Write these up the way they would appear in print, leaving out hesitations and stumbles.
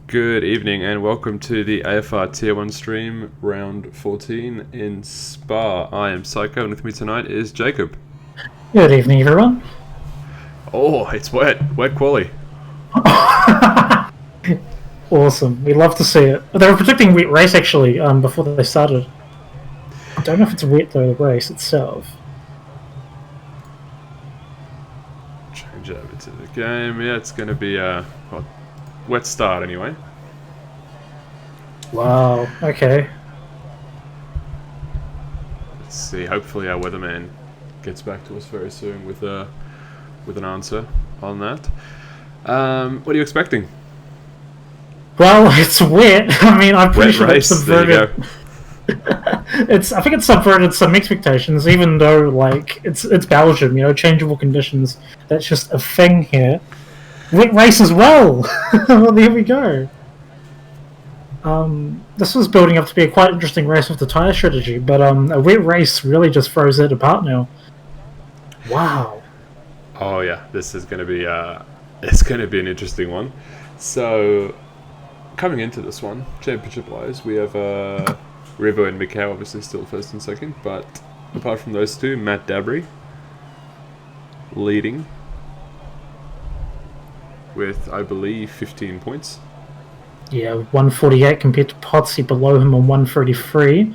Good evening and welcome to the AFR Tier 1 stream, round 14 in Spa. I am Psycho and with me tonight is Jacob. Good evening, everyone. Oh, it's wet. Wet quali. Awesome. We love to see it. They were predicting wet race, actually, before they started. I don't know if it's wet, though, the race itself. Change over to the game. Yeah, it's going to be a wet start anyway. Wow, okay. Let's see. Hopefully our weatherman gets back to us very soon with an answer on that. What are you expecting? Well, it's wet. I mean, I'm pretty Wet sure race. it's There you go. subverted. I think it's subverted some expectations, even though, like, it's Belgium, changeable conditions. That's just a thing here. Wet race as well. Well, there we go. This was building up to be a quite interesting race with the tyre strategy, but a wet race really just throws it apart now. Wow. Oh yeah, this is going to be it's going to be an interesting one. So coming into this one, championship-wise, we have Rivo and Mikau obviously still first and second, but apart from those two, Matt Dabry leading with, I believe, 15 points. Yeah, 148 compared to Potsy below him on 133.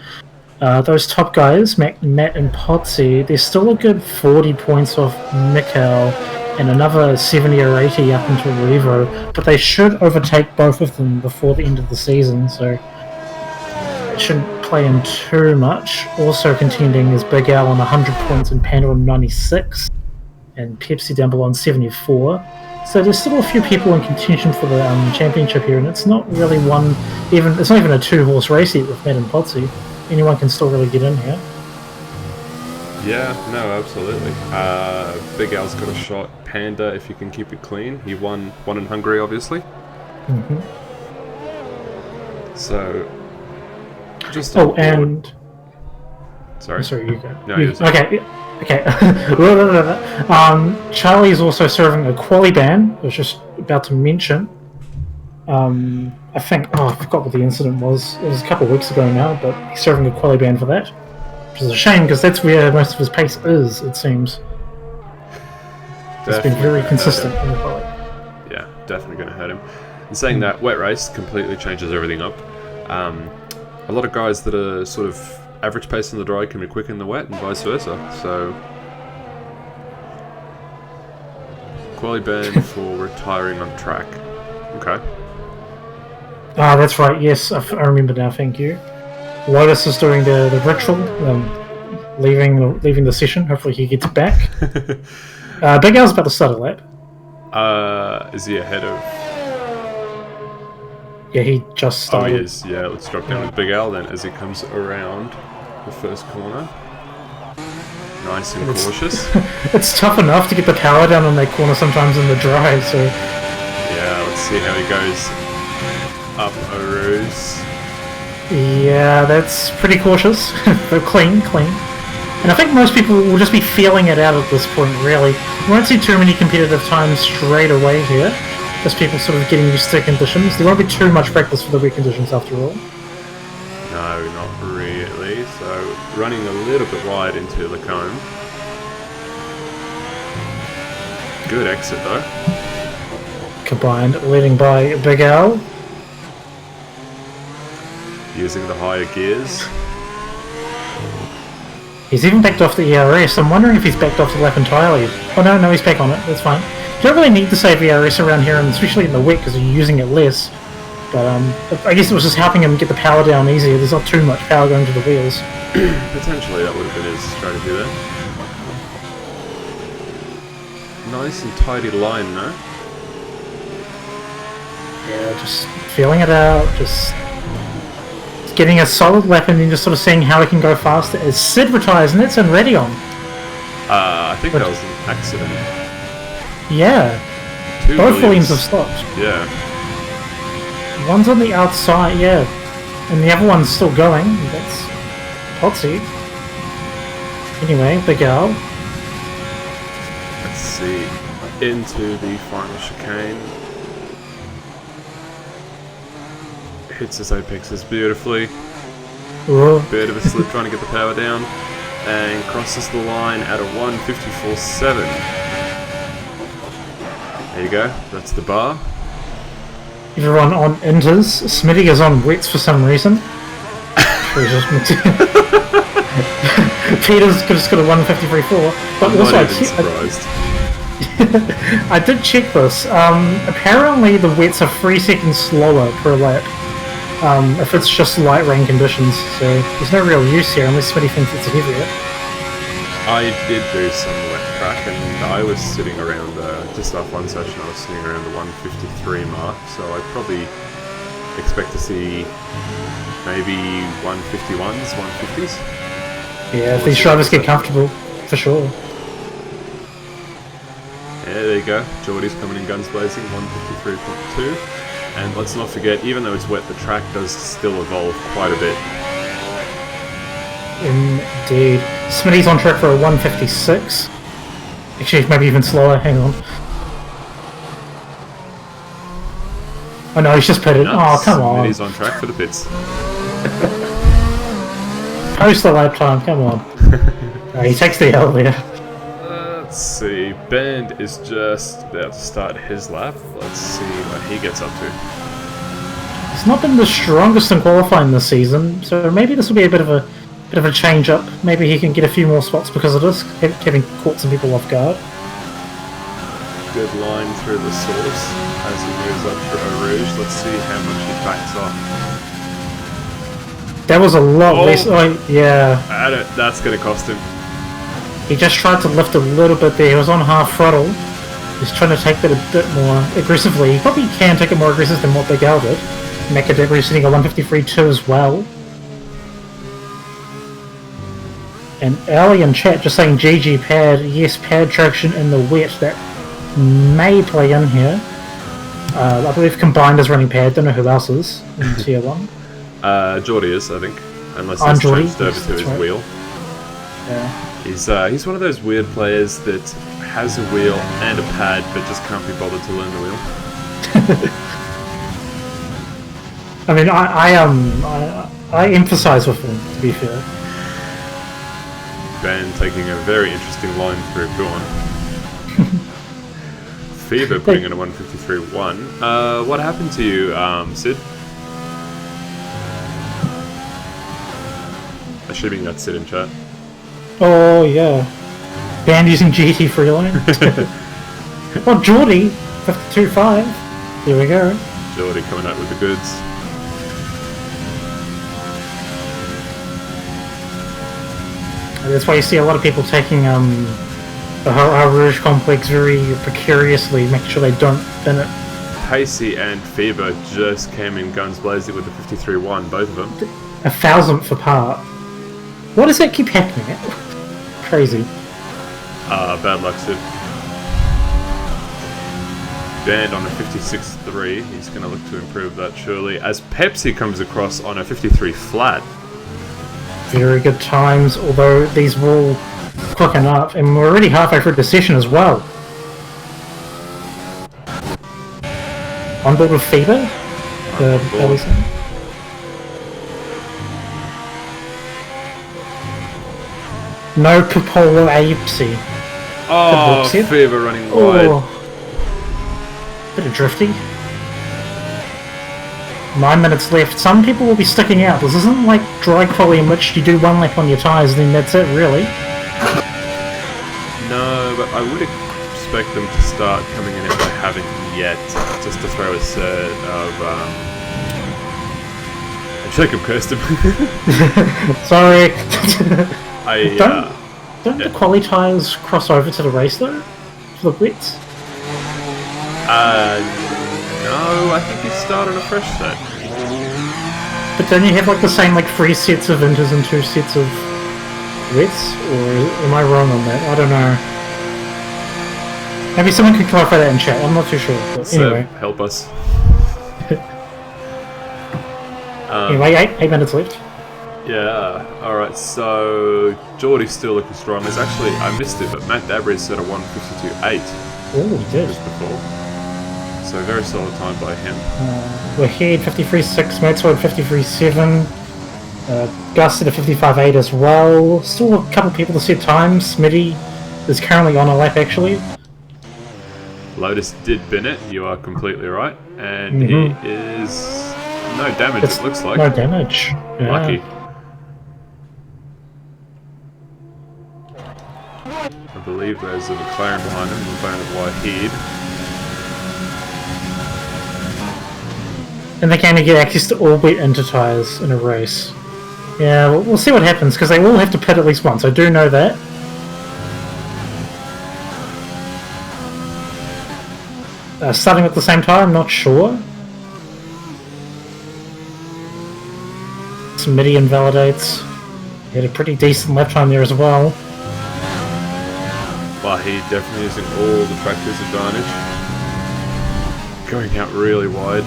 Those top guys, Matt and Potsy, they're still a good 40 points off Mikkel and another 70 or 80 up into Revo, but they should overtake both of them before the end of the season, so it shouldn't play in too much. Also contending is Big Al on 100 points and Panda on 96, and Pepsi down below on 74. So there's still a few people in contention for the championship here, and it's not really it's not even a two-horse race yet with Matt and Potsy. Anyone can still really get in here. Yeah, no, absolutely. Big Al's got a shot. Panda, if you can keep it clean. He won in Hungary, obviously. Mm-hmm. So, just Sorry, you go. No, Okay. Charlie is also serving a quali ban. I was just about to mention. I think. I forgot what the incident was. It was a couple of weeks ago now, but he's serving a quali ban for that, which is a shame because that's where most of his pace is. It seems. It's been very consistent in the quali. Yeah, definitely going to hurt him. And saying that, wet race completely changes everything up. A lot of guys that are sort of average pace in the dry can be quick in the wet and vice versa. So, quali ban for retiring on track. Okay. Ah, that's right. Yes, I remember now. Thank you. Lotus is doing the ritual, leaving the session. Hopefully he gets back. Big Al's about to start a lap. Is he ahead of? Yeah, he just started. Oh, he is. Yeah, let's drop down with Big Al then as he comes around the first corner. Nice and cautious. It's tough enough to get the power down on that corner sometimes in the dry, so... Yeah, let's see how he goes up a ruse. Yeah, that's pretty cautious. But clean. And I think most people will just be feeling it out at this point, really. You won't see too many competitive times straight away here. Just people sort of getting used to conditions. There won't be too much practice for the wet conditions after all. No, not really. So, running a little bit wide into the cone. Good exit though. Combined, leading by Big Al. Using the higher gears. He's even backed off the ERS. I'm wondering if he's backed off the lap entirely. Oh no, he's back on it. That's fine. You don't really need to save ERS around here, and especially in the wet because you're using it less. But I guess it was just helping him get the power down easier. There's not too much power going to the wheels. Potentially that would have been his strategy there. Nice and tidy line though. Yeah, just feeling it out, just getting a solid lap and then just sort of seeing how he can go faster. As Sid retires, Nets and ready on. I think that was an accident. Yeah. Both Williams have stopped. Yeah. One's on the outside, yeah. And the other one's still going. That's Potsy. Anyway, Big Al. Let's see. Into the final chicane. hits his apexes beautifully. Whoa. Bit of a slip trying to get the power down. And crosses the line at a 154.7. There you go, that's the bar. Everyone on inters. Smitty is on wets for some reason. Peter's just got a 153.4. But I'm also, not even surprised. I did check this. Apparently, the wets are 3 seconds slower per lap. If it's just light rain conditions, so there's no real use here unless somebody thinks it's heavier. I did do some wet track and I was sitting around, just off one session I was sitting around the 153 mark, so I'd probably expect to see maybe 151s, 150s. Yeah, if these drivers get comfortable, for sure. Yeah, there you go. Geordie's coming in guns blazing, 153.2. And let's not forget, even though it's wet, the track does still evolve quite a bit. Indeed. Smitty's on track for a 156. Actually, maybe even slower. Hang on. Oh no, he's just pitted. Nuts. Oh, come on. He's on track for the pits. Post the lap time, come on. He takes the L there. Let's see. Band is just about to start his lap. Let's see what he gets up to. He's not been the strongest in qualifying this season, so maybe this will be a bit of a change up. Maybe he can get a few more spots because of this, having caught some people off guard. Good line through the source as he moves up through Eau Rouge. Let's see how much he backs off. That was a lot less. Oh, yeah. That's going to cost him. He just tried to lift a little bit there. He was on half throttle. He's trying to take that a bit more aggressively. He probably can take it more aggressive than what Big Al did. Macadabra sitting at 153.2 as well. And Ali in chat just saying GG pad. Yes, pad traction in the wet. That may play in here. I believe Combined is running pad. Don't know who else is in tier 1. Geordie is, I think. Unless I'm he's Geordie. changed over Yes, to his right. wheel. Yeah. He's one of those weird players that has a wheel and a pad but just can't be bothered to learn the wheel. I mean, I emphasize with him, to be fair. Ben taking a very interesting line through Dawn. Fever putting in a 153.1. What happened to you, Sid? Assuming that's Sid in chat. Oh, yeah. Band using GT Freeline. Well, Geordie, 52.5. There we go. Geordie coming out with the goods. That's why you see a lot of people taking the Eau Rouge complex very precariously, making sure they don't bin it. Pacey and Fever just came in guns blazing with the 53.1, both of them. 1,000th apart. What does that keep happening? Crazy. Bad luck, Sid. Band on a 56.3. He's going to look to improve that surely. As Pepsi comes across on a 53 flat. Very good times, although these will quicken up, and we're already halfway through the session as well. On board with Fever? No Popolo Apesy. Oh, Fever running wide. Bit of drifty. 9 minutes left. Some people will be sticking out. This isn't like dry quali in which you do one lap on your tyres and then that's it, really. No, but I would expect them to start coming in if they haven't yet, just to throw a set of, I feel like I've cursed him. Sorry. Don't yeah. the quali tyres cross over to the race though? For the wets? No, I think you start on a fresh set. But don't you have like the same like 3 sets of inters and 2 sets of wets? Or am I wrong on that? I don't know. Maybe someone could clarify that in chat, I'm not too sure. But anyway. Help us. Anyway, 8 minutes left. Yeah, alright, so Geordie's still looking strong. There's actually, I missed it, but Matt Dabray's set a 152.8. Oh, he did. Just before. so very solid time by him. Wahid 53.6, Maxwell 53.7, Gus at a 55.8 as well. Still a couple people to set time. Smitty is currently on a lap actually. Lotus did bin it, you are completely right. And he is... no damage, it looks like. No damage. Yeah. Lucky. I believe there's a McLaren behind him, the McLaren of Wahid. And they're going to get access to all wet inter tyres in a race. Yeah, we'll see what happens, because they all have to pit at least once. I do know that. Starting at the same time, I'm not sure. Smitty invalidates. He had a pretty decent lap time there as well. Wahid definitely using all the track to his advantage. Going out really wide.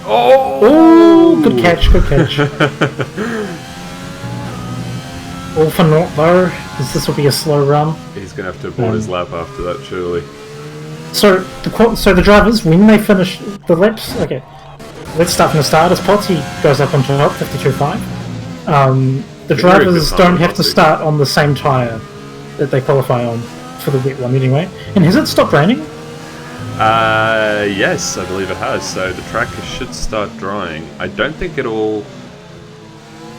Oh, good catch, good catch. All for naught though, because this will be a slow run. He's going to have to abort his lap after that, surely. So the drivers, when they finish the laps, okay, let's start from the start. As Potsy goes up on top, 52.5. The drivers don't have to start on the same tyre that they qualify on for the wet one anyway. And has it stopped raining? Yes, I believe it has. So the track should start drying. I don't think it'll...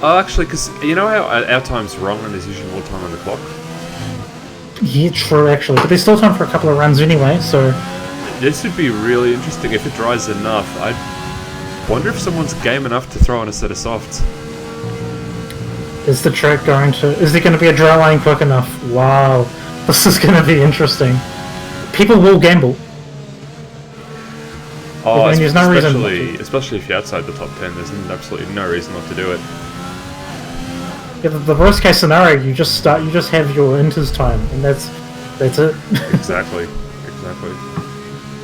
oh, actually, because you know how our time's wrong and there's usually more time on the clock? Yeah, true, actually. But there's still time for a couple of runs anyway, so... This would be really interesting if it dries enough. I wonder if someone's game enough to throw on a set of softs. Is the track going to... is there going to be a dry line quick enough? Wow. This is going to be interesting. People will gamble. Oh, there's no reason not to. Especially if you're outside the top 10, there's absolutely no reason not to do it. Yeah, the worst case scenario, you just have your inters time, and that's it. Exactly.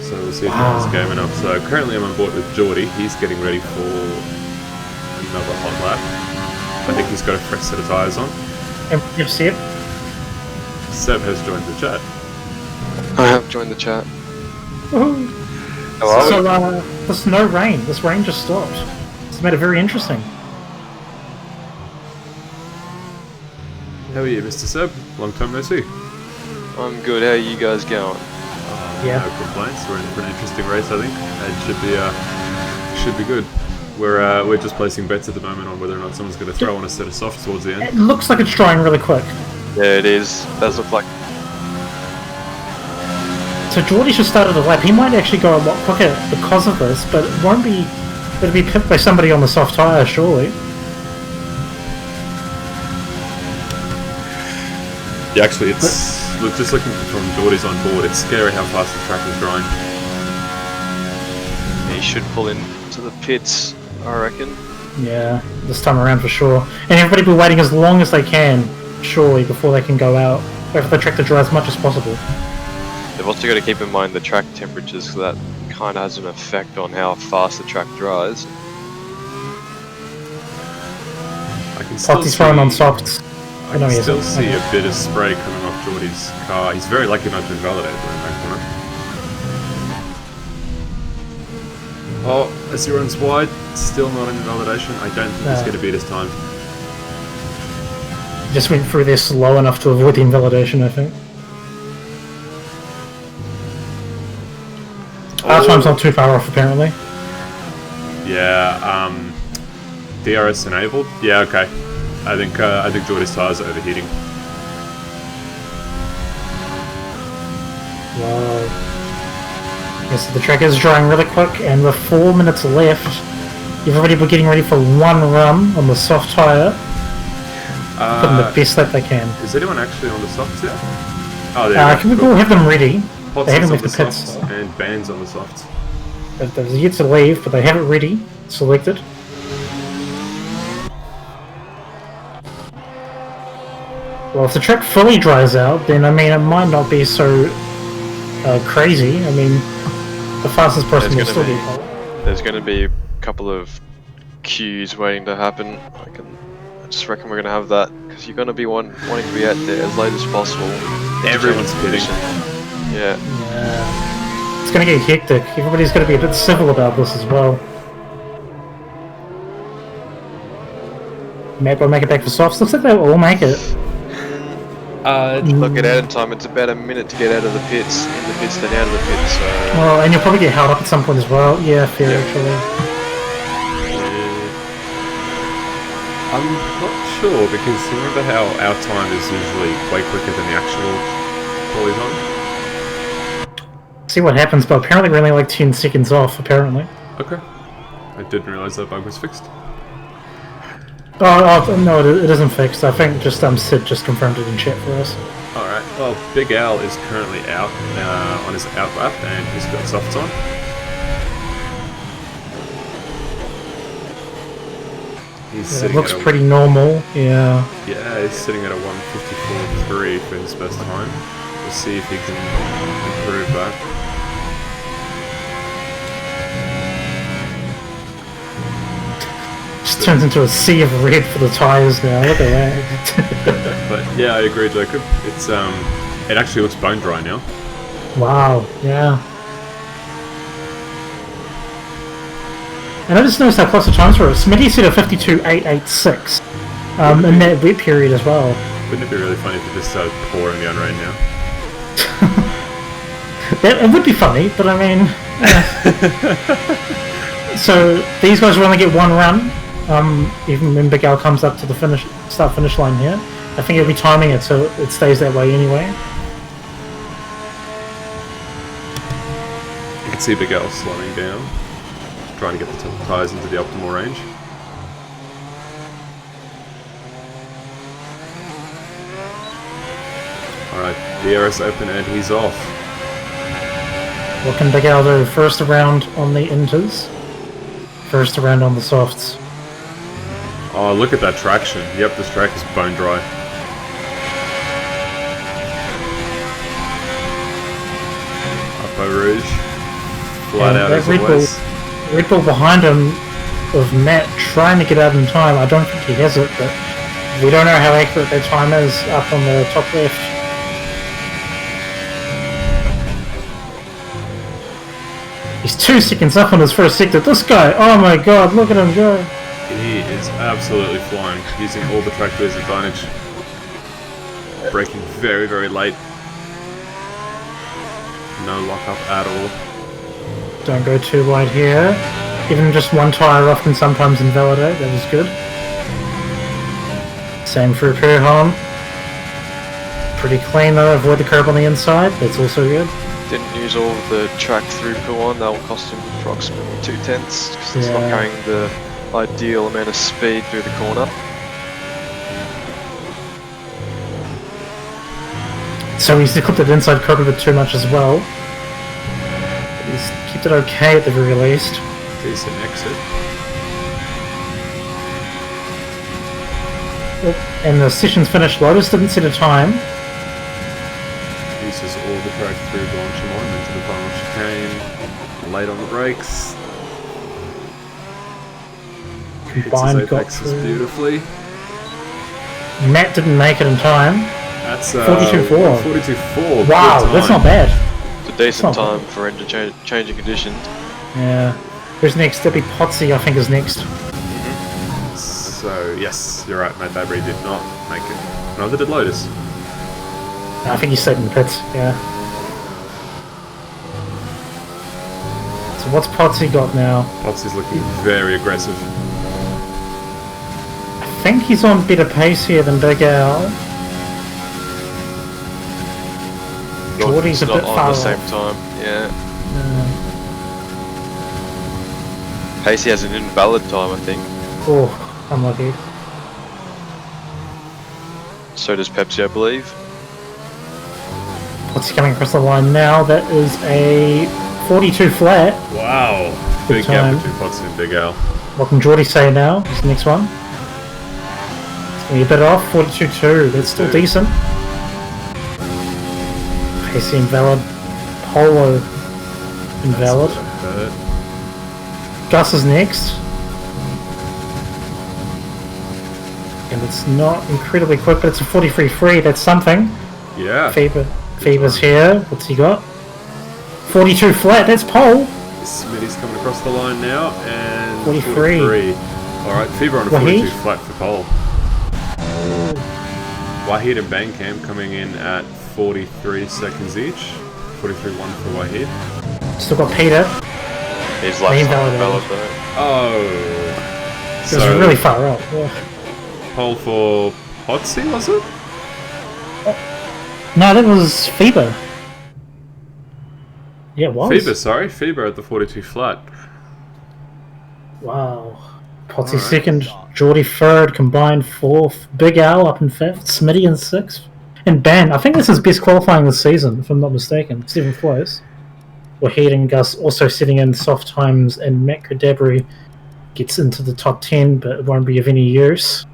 So we'll see if he's game enough. So currently I'm on board with Geordie. He's getting ready for another hot lap. I think he's got a fresh set of tyres on. And you've seen it? Seb has joined the chat. I have joined the chat. Woohoo! So there's no rain. This rain just stopped. It's made it very interesting. How are you, Mr. Seb? Long time no see. I'm good. How are you guys going? Yeah. No complaints. We're in for an interesting race, I think. It should be good. We're just placing bets at the moment on whether or not someone's going to throw on a set of softs towards the end. It looks like it's drying really quick. Yeah, it is. Does look like. So Geordie should start at a lap. He might actually go a lot quicker because of this, but it won't be. It'll be pipped by somebody on the soft tyre, surely. Yeah, actually, just looking from Geordie's on board, it's scary how fast the track is drying. He should pull into the pits, I reckon. Yeah, this time around for sure. And everybody will be waiting as long as they can, surely, before they can go out. Wait for the track to dry as much as possible. They've also got to keep in mind the track temperatures, because that kind of has an effect on how fast the track dries. I can still Potsy's throwing on softs. I can still see a bit of spray coming off Geordie's car. He's very lucky not to invalidate it in that corner. Oh, as he runs wide, still not an invalidation. I don't think he's going to beat his time. Just went through there slow enough to avoid the invalidation, I think. Our time's not too far off, apparently. Yeah, DRS enabled? Yeah, okay. I think Geordie's tyres are overheating. Wow. Yes, the track is drying really quick, and with 4 minutes left, everybody will be getting ready for one run on the soft tyre. Putting the best lap they can. Is anyone actually on the softs yet? Oh, there can we all have them ready? They haven't left the pits. And bands on the softs. They're yet to leave, but they have it ready, selected. Well, if the track fully dries out, then I mean it might not be so crazy. I mean, the fastest person will still be. There's going to be a couple of queues waiting to happen. I just reckon we're going to have that, because you're going to be wanting to be out there as late as possible. Everyone's pitting. Yeah. It's going to get hectic. Everybody's going to be a bit civil about this as well. Matt will make it back for softs. Looks like they'll all make it. Look at out in time. It's about a minute to get out of the pits, in the pits, then out of the pits. So Well, and you'll probably get held up at some point as well. Yeah, fair actually. I'm not sure because remember how our time is usually way quicker than the actual quali time? See what happens, but apparently we're only like 10 seconds off, apparently. Okay. I didn't realise that bug was fixed. Oh no, it isn't fixed. I think just Sid just confirmed it in chat for us. Alright, well, Big Al is currently out on his out lap and he's got softs on. He's sitting It looks at pretty normal, yeah. Yeah, he's sitting at a 1:54.3 for his first time. We'll see if he can improve that. Just turns into a sea of red for the tyres now. Look at that. But yeah, I agree, Jacob. It's it actually looks bone dry now. Wow, yeah. And I just noticed how close the times were. Smitty said a 52.886 in that wet period as well. Wouldn't it be really funny if it just started pouring down rain now? It would be funny, but I mean... Yeah. So these guys will only get one run, even when Big Al comes up to the start-finish line here. I think he'll be timing it so it stays that way anyway. You can see Big Al slowing down, trying to get the tyres into the optimal range. Alright, the air's open and he's off. What can Big Al do? First around on the inters, first around on the softs. Oh, look at that traction. Yep, this track is bone dry. Upper Rouge. Flat out as always. Red Bull behind him of Matt trying to get out in time. I don't think he has it, but we don't know how accurate that time is up on the top left. He's 2 seconds up on his first sector. This guy, oh my god, look at him go. He is absolutely flying, using all the track to his advantage. Braking very, very late. No lock-up at all. Don't go too wide here. Even just one tyre off can sometimes invalidate. That was good. Same for Perhon. Pretty clean though. Avoid the curb on the inside. That's also good. didn't use all of the track through pull on. That will cost him approximately 2/10 because it's not carrying the ideal amount of speed through the corner. So he's clipped it inside curb a bit too much as well. He's kept it okay at the very least. Decent exit. And the session's finished. Lotus didn't set a time. Uses all the track through Blanchimont into the final chicane. Late on the brakes. Combined got Hits his through. apexes beautifully. Matt didn't make it in time. That's 42.4. 42.4. Wow, Good that's time. not bad. It's a decent Oh. time for interchanging conditions. Yeah. Who's next? Debbie Potsy, I think, is next. So, yes, you're right, Matt Dabry did not make it. Neither did Lotus. I think he stayed in the pits, yeah. So what's Potsy got now? Potsy's looking very aggressive. I think he's on better pace here than Big Al. Geordie's a not bit on far the same off. time, yeah. Pacey has an invalid time, I think. Oh, unlucky. So does Pepsi, I believe. Potsy coming across the line now. That is a 42 flat. Wow. Good Big gap time. between Potsy and Big Al. What can Geordie say now? Is the next one. It's going to be a bit off. 42.2. That's still decent. Pacey invalid. Polo invalid. That's what I heard. Gus is next. And it's not incredibly quick, but it's a 43 free. That's something. Yeah. Fever's here. What's he got? 42 flat, that's pole. Smitty's coming across the line now, and 43. Alright, Fever on a Wahid. 42 flat for pole. Wahid and Bangcam coming in at 43 seconds each. 43.1 for Wahid. Still got Peter. He's like Invalidated. Oh. It was really far up. Yeah. Pole for Potsy, was it? No, that was Fever. Yeah, it was. Fever, sorry. Fever at the 42 flat. Wow. Potsy Alright. second, Geordie third, combined fourth, Big Al up in fifth, Smitty in sixth, and Ban. I think this is best qualifying this season, if I'm not mistaken. 7th place. Wahid and Gus also sitting in soft times, and Matt Cadabry gets into the top 10, but it won't be of any use.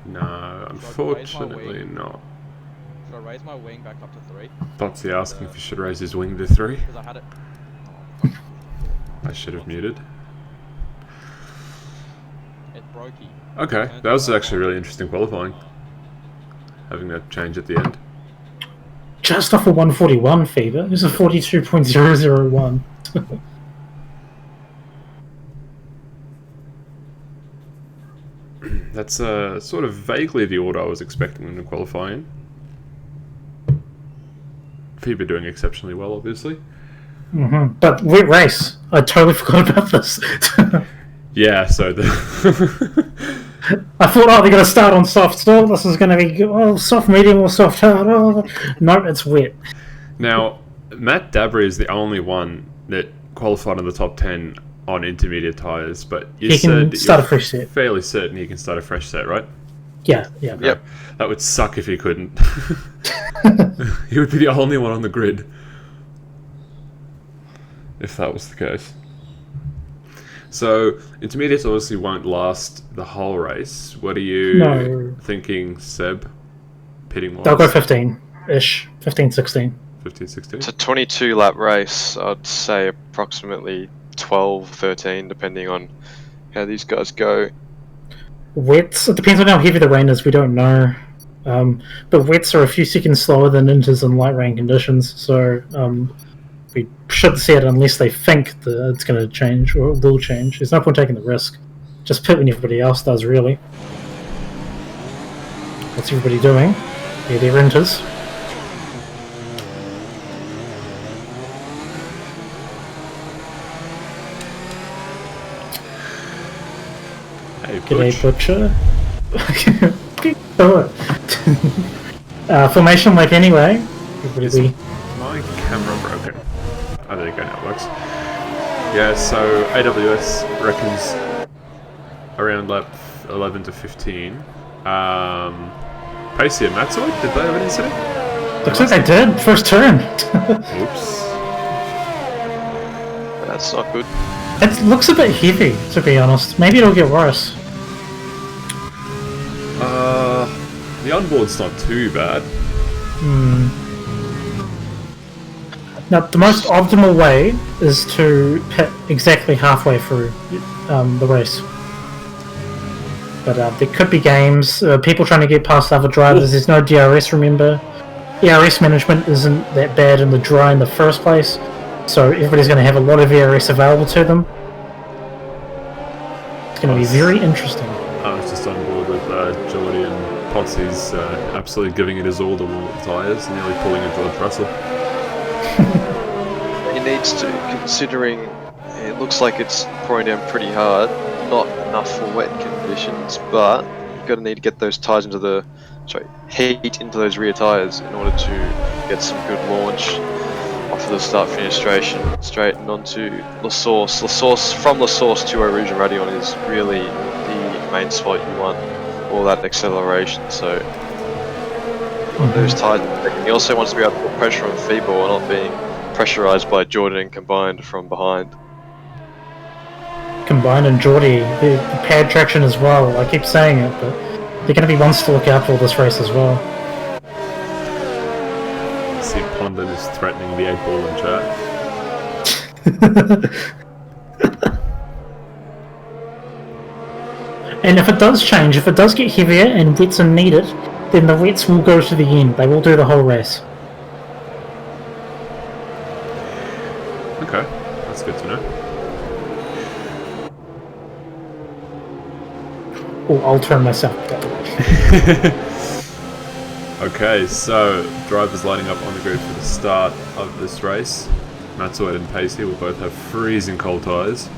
No, unfortunately not. Should I raise my wing back up to 3? Potsy asking if he should raise his wing to 3. Because I had it. I should have muted. It brokey. Okay, that was actually really interesting qualifying. Having that change at the end. Just off a 141 Fever. This is 42.001. That's sort of vaguely the order I was expecting them to qualify in. Fever doing exceptionally well, obviously. But wet race. I totally forgot about this. Yeah, so the I thought, oh, they're going to start on soft still. This is going to be soft medium or soft hard. Oh. Nope, it's wet. Now, Matt Dabry is the only one that qualified in the top 10 on intermediate tyres, but you He said can that start a you're fresh set. fairly certain he can start a fresh set, right? Yeah. Yep. That would suck if he couldn't. He would be the only one on the grid. If that was the case. So, intermediates obviously won't last the whole race. What are you thinking, Seb? Pitting wise? They'll go 15-ish. 15, 16. 15, 16? It's a 22 lap race. I'd say approximately 12, 13, depending on how these guys go. Wets, it depends on how heavy the rain is, we don't know. But wets are a few seconds slower than inters in light rain conditions, so we should see it unless they think that it's going to change or it will change. There's no point taking the risk. Just pit when everybody else does, really. What's everybody doing? Yeah, they're inters. Hey, G'day, Butch. Butcher. Do it. Formation like anyway. Everybody Is my camera broken? Oh, there you go, now it works. Yeah, so AWS reckons around lap 11 to 15. Pacey and Matsoid, did they have an incident? Looks like they did. First turn. Oops. That's not good. It looks a bit heavy, to be honest. Maybe it'll get worse. The onboard's not too bad. Now, the most optimal way is to pit exactly halfway through the race. But there could be games, people trying to get past other drivers. There's no DRS, remember. ERS management isn't that bad in the dry in the first place, so everybody's going to have a lot of ERS available to them. It's going to be very interesting. I was just on board with Geordie and Potsy's absolutely giving it his all to wall tyres, nearly pulling a George Russell. He needs to, considering it looks like it's pouring down pretty hard, not enough for wet conditions, but you're going to need to get those tyres into the, heat into those rear tyres in order to get some good launch off of the start-finish straight and onto La Source. From La Source to Eau Rouge and Radion is really the main spot you want all that acceleration, so you want those tyres. He also wants to be able to put pressure on Feeble while not being pressurised by Jordan and Combined from behind. Combined and Geordie, the pad traction as well. I keep saying it, but they're going to be ones to look out for this race as well. See, Pondon is threatening the 8-ball in chat. And if it does change, if it does get heavier and wets are needed, then the wets will go to the end. They will do the whole race. Okay, that's good to know. Oh, I'll turn myself that way. Okay, so drivers lining up on the grid for the start of this race. Matzoid and Pacey will both have freezing cold tyres.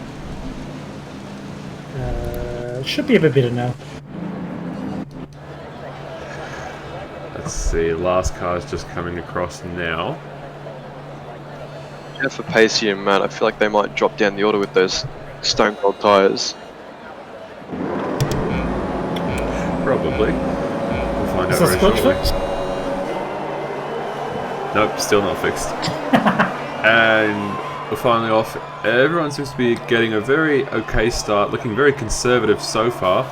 Should be a bit better now. Let's see, last car's just coming across now. Yeah, for Pacey and Matt, I feel like they might drop down the order with those stone cold tyres. Probably. We'll find Is out this very glitch shortly. fixed? Nope, still not fixed. And we're finally off. Everyone seems to be getting a very okay start, looking very conservative so far,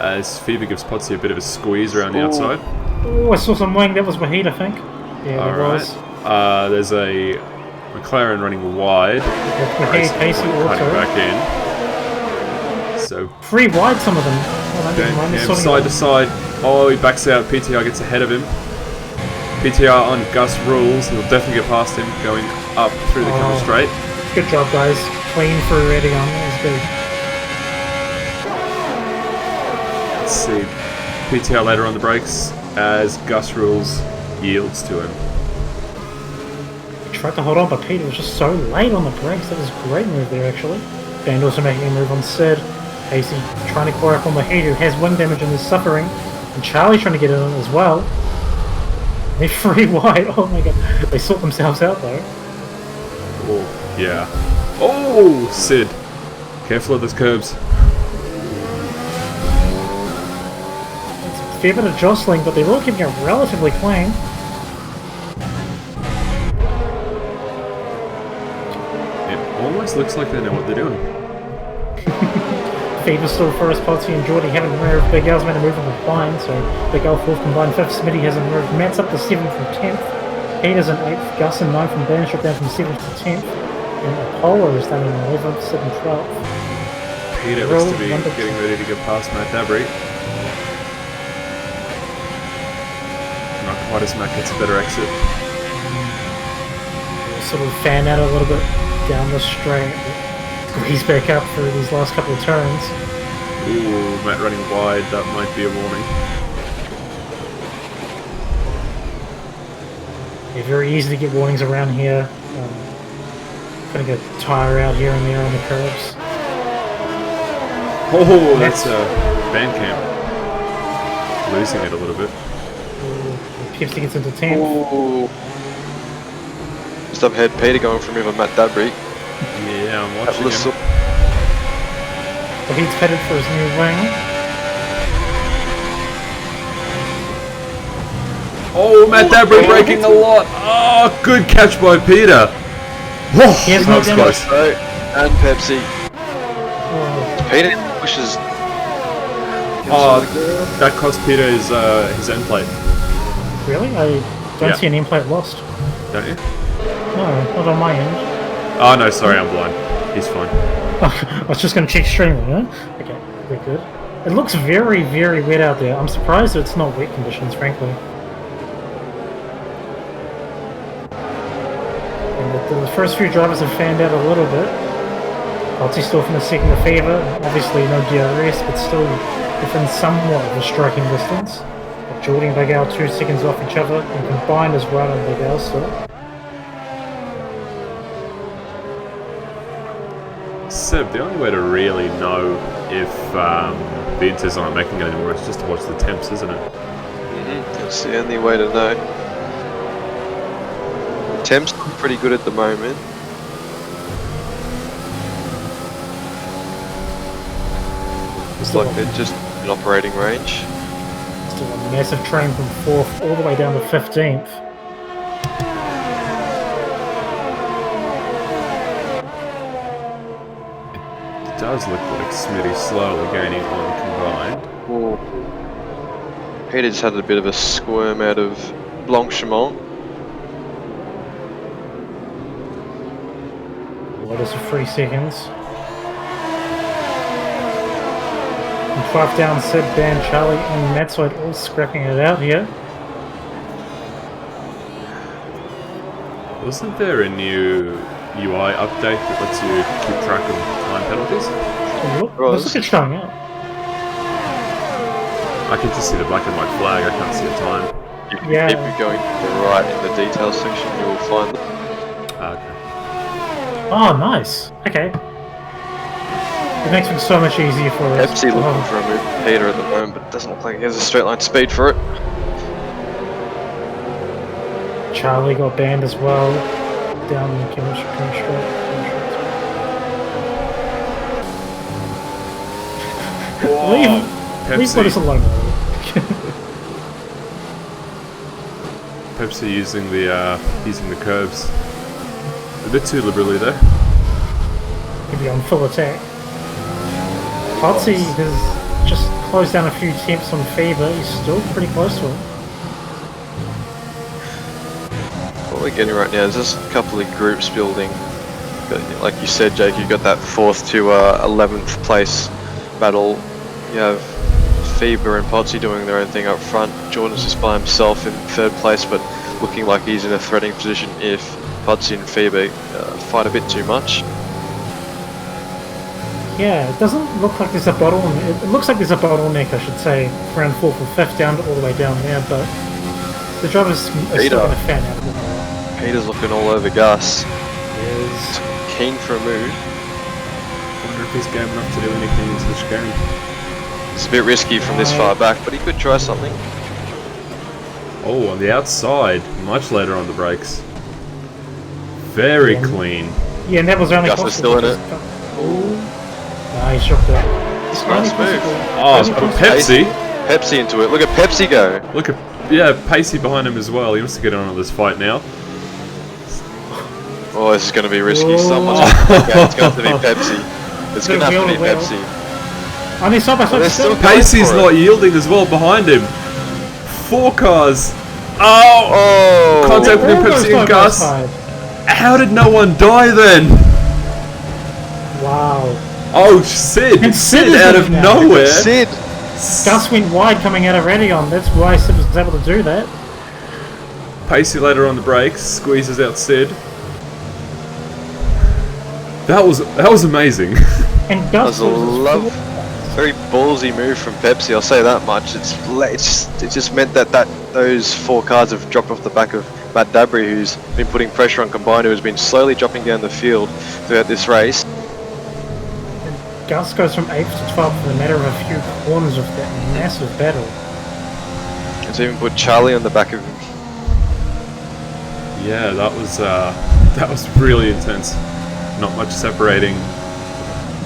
as Fever gives Potsy a bit of a squeeze around the outside. Oh, I saw some wing. That was Wahid, I think. Yeah, there was. Alright. There's a McLaren running wide. Wahid, Pacey, Cutting auto. back in. So, Three wide, some of them. Oh, no, never mind, they're sorting side it to out. side. Oh, he backs out. PTR gets ahead of him. PTR on Gus rules. He'll definitely get past him, going up through the coming straight. Good job, guys. Clean for ready on. That was good. Let's see. PTR later on the brakes as Gus rules yields to him. Tried to hold on, but Peter was just so late on the brakes. That was a great move there, actually. And also making a move on Sid. Pacey trying to clear up on Wahid, who has wing damage and is suffering. And Charlie trying to get in on as well. They're free wide. Oh my god. They sort themselves out, though. Oh, yeah. Oh, Sid. Careful of those curbs. It's a fair bit of jostling, but they're all keeping it relatively clean. It almost looks like they know what they're doing. Fever still first, Potsy and Geordie haven't moved. Big Al's made a move on the line, so Big Al 4th combined 5th. Smitty hasn't moved. Matt's up to 7th from 10th. Peter's in 8th. Gus in 9th from Banishop down from 7th to 10th. And Apollo is down in 11th, 7th, 12th. Peter looks to be getting ready to get past Matt Dabry. Not quite as Matt gets a better exit. Sort of fan out a little bit down the straight. He's back up for these last couple of turns. Ooh, Matt running wide. That might be a warning. Yeah, very easy to get warnings around here. Putting a tyre out here and there on the curbs. Oh, that's Bandcamp. Losing it a little bit. Pepsi gets into 10th. Ooh. Just up ahead, Peter going from him and Matt Dabry. Yeah, I'm watching him. But he's headed for his new wing. Oh, Matt Dabry breaking a lot. Oh, good catch by Peter. Oh, He has that no was damage. close. And Pepsi. Oh, Peter pushes. Oh, that cost Peter his end plate, really? I don't Yeah. see an end plate lost. don't you? No, not on my end. Oh no, sorry, I'm blind. He's fine. I was just going to check streaming, huh? Okay, we're good. It looks very, very wet out there. I'm surprised that it's not wet conditions, frankly. And the first few drivers have fanned out a little bit. Potsy's still from the second to Fever. Obviously no DRS, but still within somewhat of a striking distance. But Geordie and Big Al 2 seconds off each other, and combined as well on Big Al still. Seb, the only way to really know if Ventus aren't making it anymore is just to watch the temps, isn't it? That's the only way to know. The temps look pretty good at the moment. Looks like they're just in operating range. Still a massive train from 4th all the way down to 15th. It does look like Smitty slowly gaining on combined. Ooh. Peter just had a bit of a squirm out of Blanchemont. What is it, 3 seconds? And 12 down, Sid, Dan, Charlie, and Matzoid all scrapping it out here. Wasn't there a new UI update that lets you keep track of time penalties. Looks like it's showing up. I can just see the black and white flag, I can't see a time. You can Yeah. keep going to the right in the details section, you will find them. Okay. Oh, nice. Okay. It makes it so much easier for us. Pepsi looking for a move from Peter at the moment, but it doesn't look like he has a straight line speed for it. Charlie got banned as well. Down the chemistry straight. Leave Pepsi. what is alone. Pepsi using the curbs a bit too liberally there. Could be on full attack. Potsy has just closed down a few attempts on Fever. He's still pretty close to him. What we're getting right now is just a couple of groups building. But like you said, Jake, you've got that 4th to 11th place battle. You have Fever and Potsy doing their own thing up front. Jordan's just by himself in 3rd place, but looking like he's in a threatening position if Potsy and Fever fight a bit too much. Yeah, it doesn't look like there's a bottleneck. It looks like there's a bottleneck, I should say, around 4th or 5th down to all the way down there, but the drivers are still going to fan out of it. Peter's looking all over Gus. Yes. Keen for a move. I wonder if he's game enough to do anything into the chicane. It's a bit risky from this far back, but he could try something. Oh, on the outside, much later on the brakes. Very clean. Yeah, and that was only Gus is still in it. Nah, he shocked it. It's a nice move. Oh, it's Pepsi. Pepsi into it. Look at Pepsi go. Look at, yeah, Pacey behind him as well. He wants to get on this fight now. Oh, this is going to be risky. Someone's it's going to be Pepsi. It's going to have to be Pepsi. Only side by side still. Pacey's not yielding as well behind him. 4 cars. Oh! Contact between Pepsi and Gus. How did no one die then? Wow. Oh, Sid! And Sid is out of now. nowhere. Sid. Gus went wide coming out of Radion. That's why Sid was able to do that. Pacey later on the brakes, squeezes out Sid. That was amazing. And That Gus was a very ballsy move from Pepsi. I'll say that much. It just meant that those 4 cars have dropped off the back of Matt Dabry, who's been putting pressure on Combine, who has been slowly dropping down the field throughout this race. Gus goes from 8th to 12th in a matter of a few corners of that massive battle. It's even put Charlie on the back of him. Yeah, that was really intense. Not much separating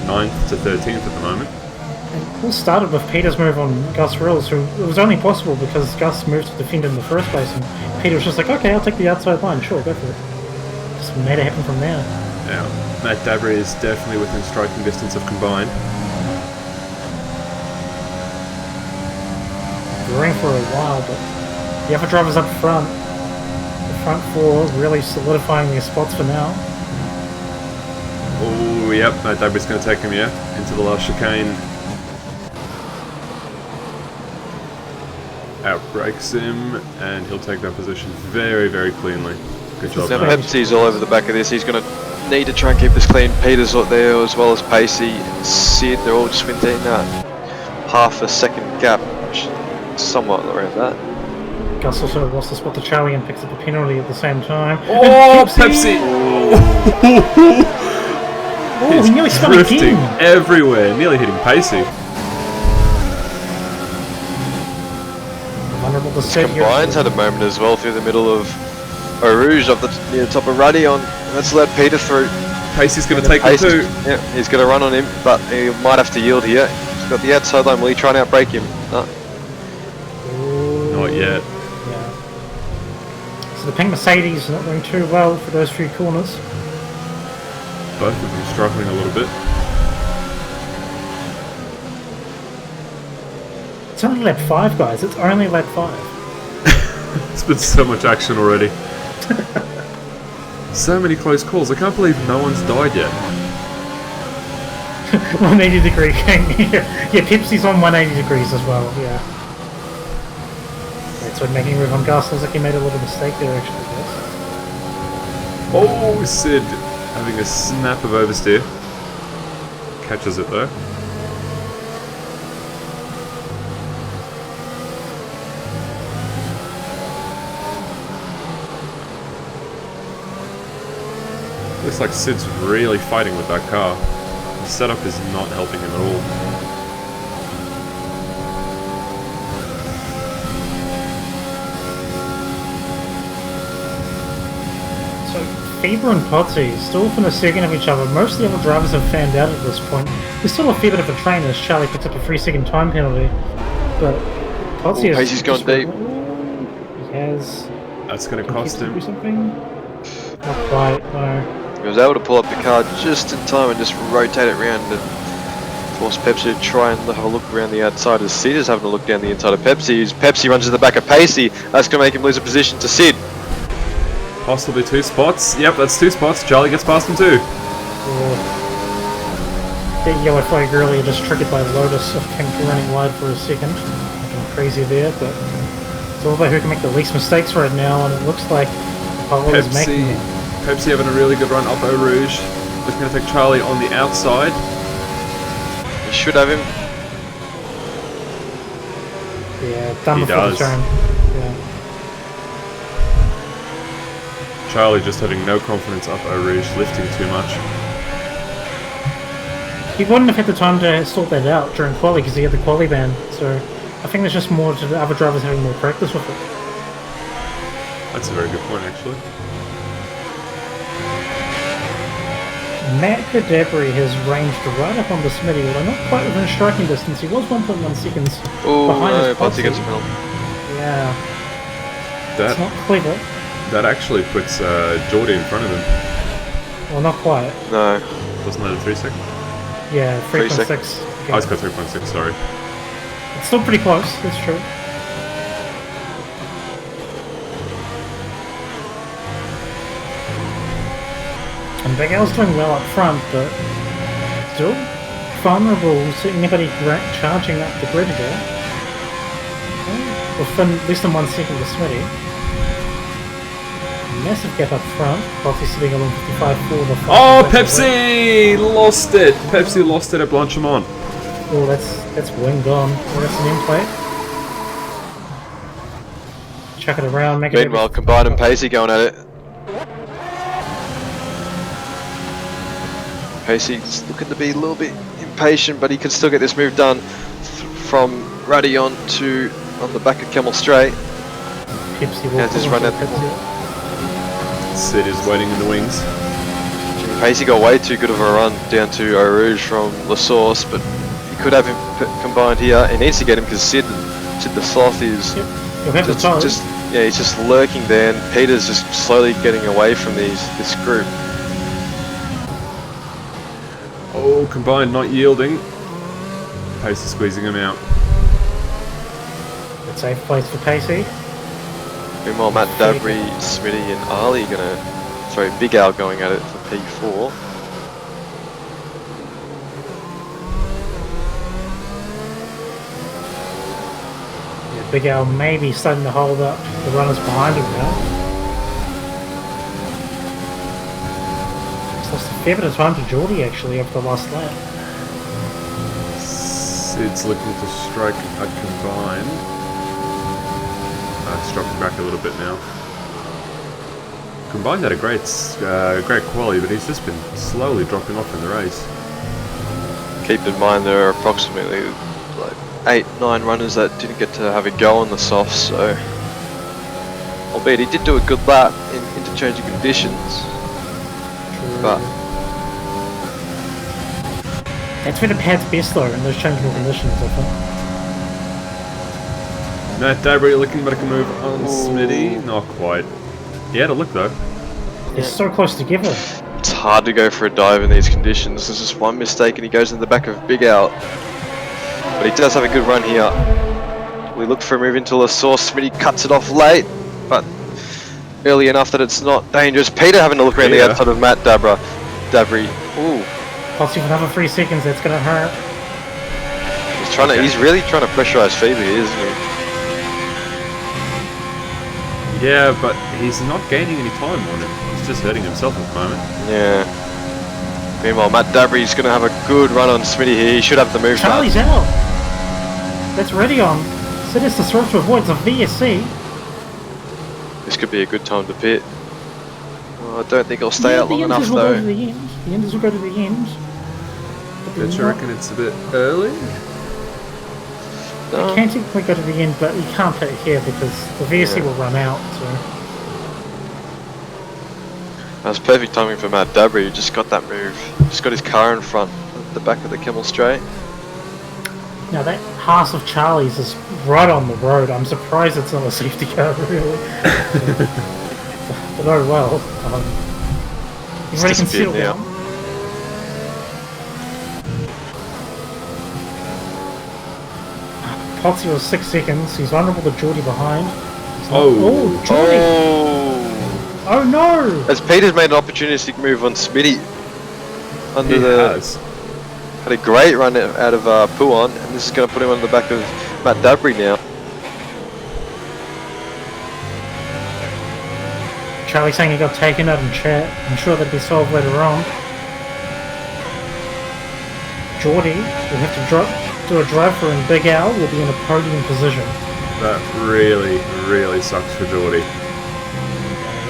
9th to 13th at the moment. And it all started with Peter's move on Gus Rills, who it was only possible because Gus moved to defend in the first place, and Peter was just like, okay, I'll take the outside line, sure, go for it. Just made it happen from there. Yeah, Matt Dabry is definitely within striking distance of Combine. Running for a while, but the other drivers up front, the front 4 really solidifying their spots for now. Oh, yep, Matt Dabry's going to take him, yeah, into the last chicane. Outbrakes him, and he'll take that position very, very cleanly. Good job, Now Matt. Pepsi's all over the back of this. He's going to need to try and keep this clean. Peter's out there as well as Pacey and Sid. They're all just within half a second gap, which is somewhat around that. Gus also lost the spot to Charlie and picks up a penalty at the same time. Oh, And Pepsi! Oh, he nearly spun Drifting again. everywhere, nearly hitting Pacey. Vulnerable to Sid here. Combine's had a moment as well through the middle of Eau Rouge up near the top of Ruddy on. That's let Peter through. Pacey's going to take him too. Yeah, he's going to run on him, but he might have to yield here. He's got the outside line. Will he try and outbrake him? No. Not yet. Yeah. So the pink Mercedes is not doing too well for those few corners. Both of them struggling a little bit. It's only lap 5, guys. It's only lap 5. There's been so much action already. So many close calls. I can't believe no one's died yet. 180 degree king. Yeah, Pepsi's on 180 degrees as well. Yeah. That's what making a move on Gus. Looks like he made a little mistake there, actually. Yes. Oh, Sid having a snap of oversteer. Catches it though. Looks like Sid's really fighting with that car. The setup is not helping him at all. So Faber and Potsy still within a second of each other. Most of the other drivers have fanned out at this point. There's still a fair bit of a train as Charlie puts up a 3-second time penalty. But Potsy Pacey's gone deep. He has. That's going to cost him. Do something? Not quite, no. He was able to pull up the car just in time and just rotate it around and force Pepsi to try and have a look around the outside as Sid is having a look down the inside of Pepsi. As Pepsi runs to the back of Pacey, that's going to make him lose a position to Sid. Possibly 2 spots. Yep, that's 2 spots. Charlie gets past him too. That yellow flag earlier just triggered by Lotus of him running wide for a second. Looking crazy there, but it's all about who can make the least mistakes right now, and it looks like Apollo is making it. Pepsi having a really good run up Eau Rouge. Looking to take Charlie on the outside. He should have him. Yeah, done He before the does. turn. Yeah. Charlie just having no confidence up Eau Rouge, lifting too much. He wouldn't have had the time to sort that out during quali because he had the quali ban, so I think there's just more to the other drivers having more practice with it. That's a very good point, actually. Matt Cadabri has ranged right up on the Smitty, although not quite within striking distance. He was 1.1 seconds Oh behind no, his Potsy Potsy. gets a penalty. Yeah, That it's not clever. that actually puts Geordie in front of him. Well, not quite. No. Wasn't that a 3 second? Yeah, 3 3.6. I was got 3.6, sorry. It's still pretty close, that's true. And Big Al's doing well up front, but still vulnerable to anybody charging up the grid here. Within less than 1 second to Smitty. Massive gap up front. Potsy sitting along 55 for the front. Oh, Pepsi! Lost it! Pepsi lost it at Blanchimont. Oh, that's wing gone. Oh, that's an end plate. Chuck it around, make it. Meanwhile, Combined and Pacey going at it. Pacey's looking to be a little bit impatient, but he can still get this move done from Ruddy on to on the back of Camel Straight. Pepsi will How's this run at- Sid is waiting in the wings. Pacey got way too good of a run down to Eau Rouge from La Source, but he could have him combined here. He needs to get him because Sid the Sloth is You'll have the time. he's just lurking there, and Peter's just slowly getting away from this group. Oh, Combined not yielding. Pace is squeezing him out. Good safe place for Pacey. Meanwhile, Matt Dabry, Smitty, and Ali Big Al going at it for P4. Yeah, Big Al maybe starting to hold up the runners behind him now. He's lost a fair bit of time to Geordie actually over the last lap. Sid's looking to strike a Combined. It's dropping back a little bit now. Combined had a great quali, but he's just been slowly dropping off in the race. Keep in mind there are approximately like 8-9 runners that didn't get to have a go on the softs, so albeit he did do a good lap in interchanging conditions, but That's been a pad's best though in those changeable conditions, I think. Matt Dabry looking to make a move on Smitty. Not quite. He had a look though. They're so close together. it's hard to go for a dive in these conditions. There's just one mistake and he goes in the back of Big Al. But he does have a good run here. We look for a move into La Source. Smitty cuts it off late, but early enough that it's not dangerous. Peter having a look around the outside of Matt Dabry. Ooh. Possibly for another 3 seconds, that's gonna hurt. He's really trying to pressurize Phoebe, isn't he? Yeah, but he's not gaining any time on him. He's just hurting himself at the moment. Yeah. Meanwhile, Matt Dabry's going to have a good run on Smitty here. He should have the move. Charlie's out. That's ready on. Sinister throws to avoid the VSC. This could be a good time to pit. Oh, I don't think he'll stay out long the enough Enders will though. Go to the end. The Enders will go to the end. But Don't you not- reckon it's a bit early? No. You can technically go to the end, but you can't pit here because the VSC Yeah. will run out. So That was perfect timing for Matt Dabry. He just got that move. Just got his car in front at the back of the Kimmel Straight. now that Haas of Charlie's is right on the road. I'm surprised it's not a safety car, really. But oh well. He's ready to disappeared settle now. down. Potsy was 6 seconds. He's vulnerable to Geordie behind. He's not- Oh. Geordie! Oh! Oh no! As Peter's made an opportunistic move on Smitty. Under He the has. had a great run out of Puan, and this is going to put him on the back of Matt Dabry now. Charlie saying he got taken out in chat. I'm sure that'll be solved later on. Geordie will have to do a drive-through, and Big Al will be in a podium position. That really, really sucks for Geordie.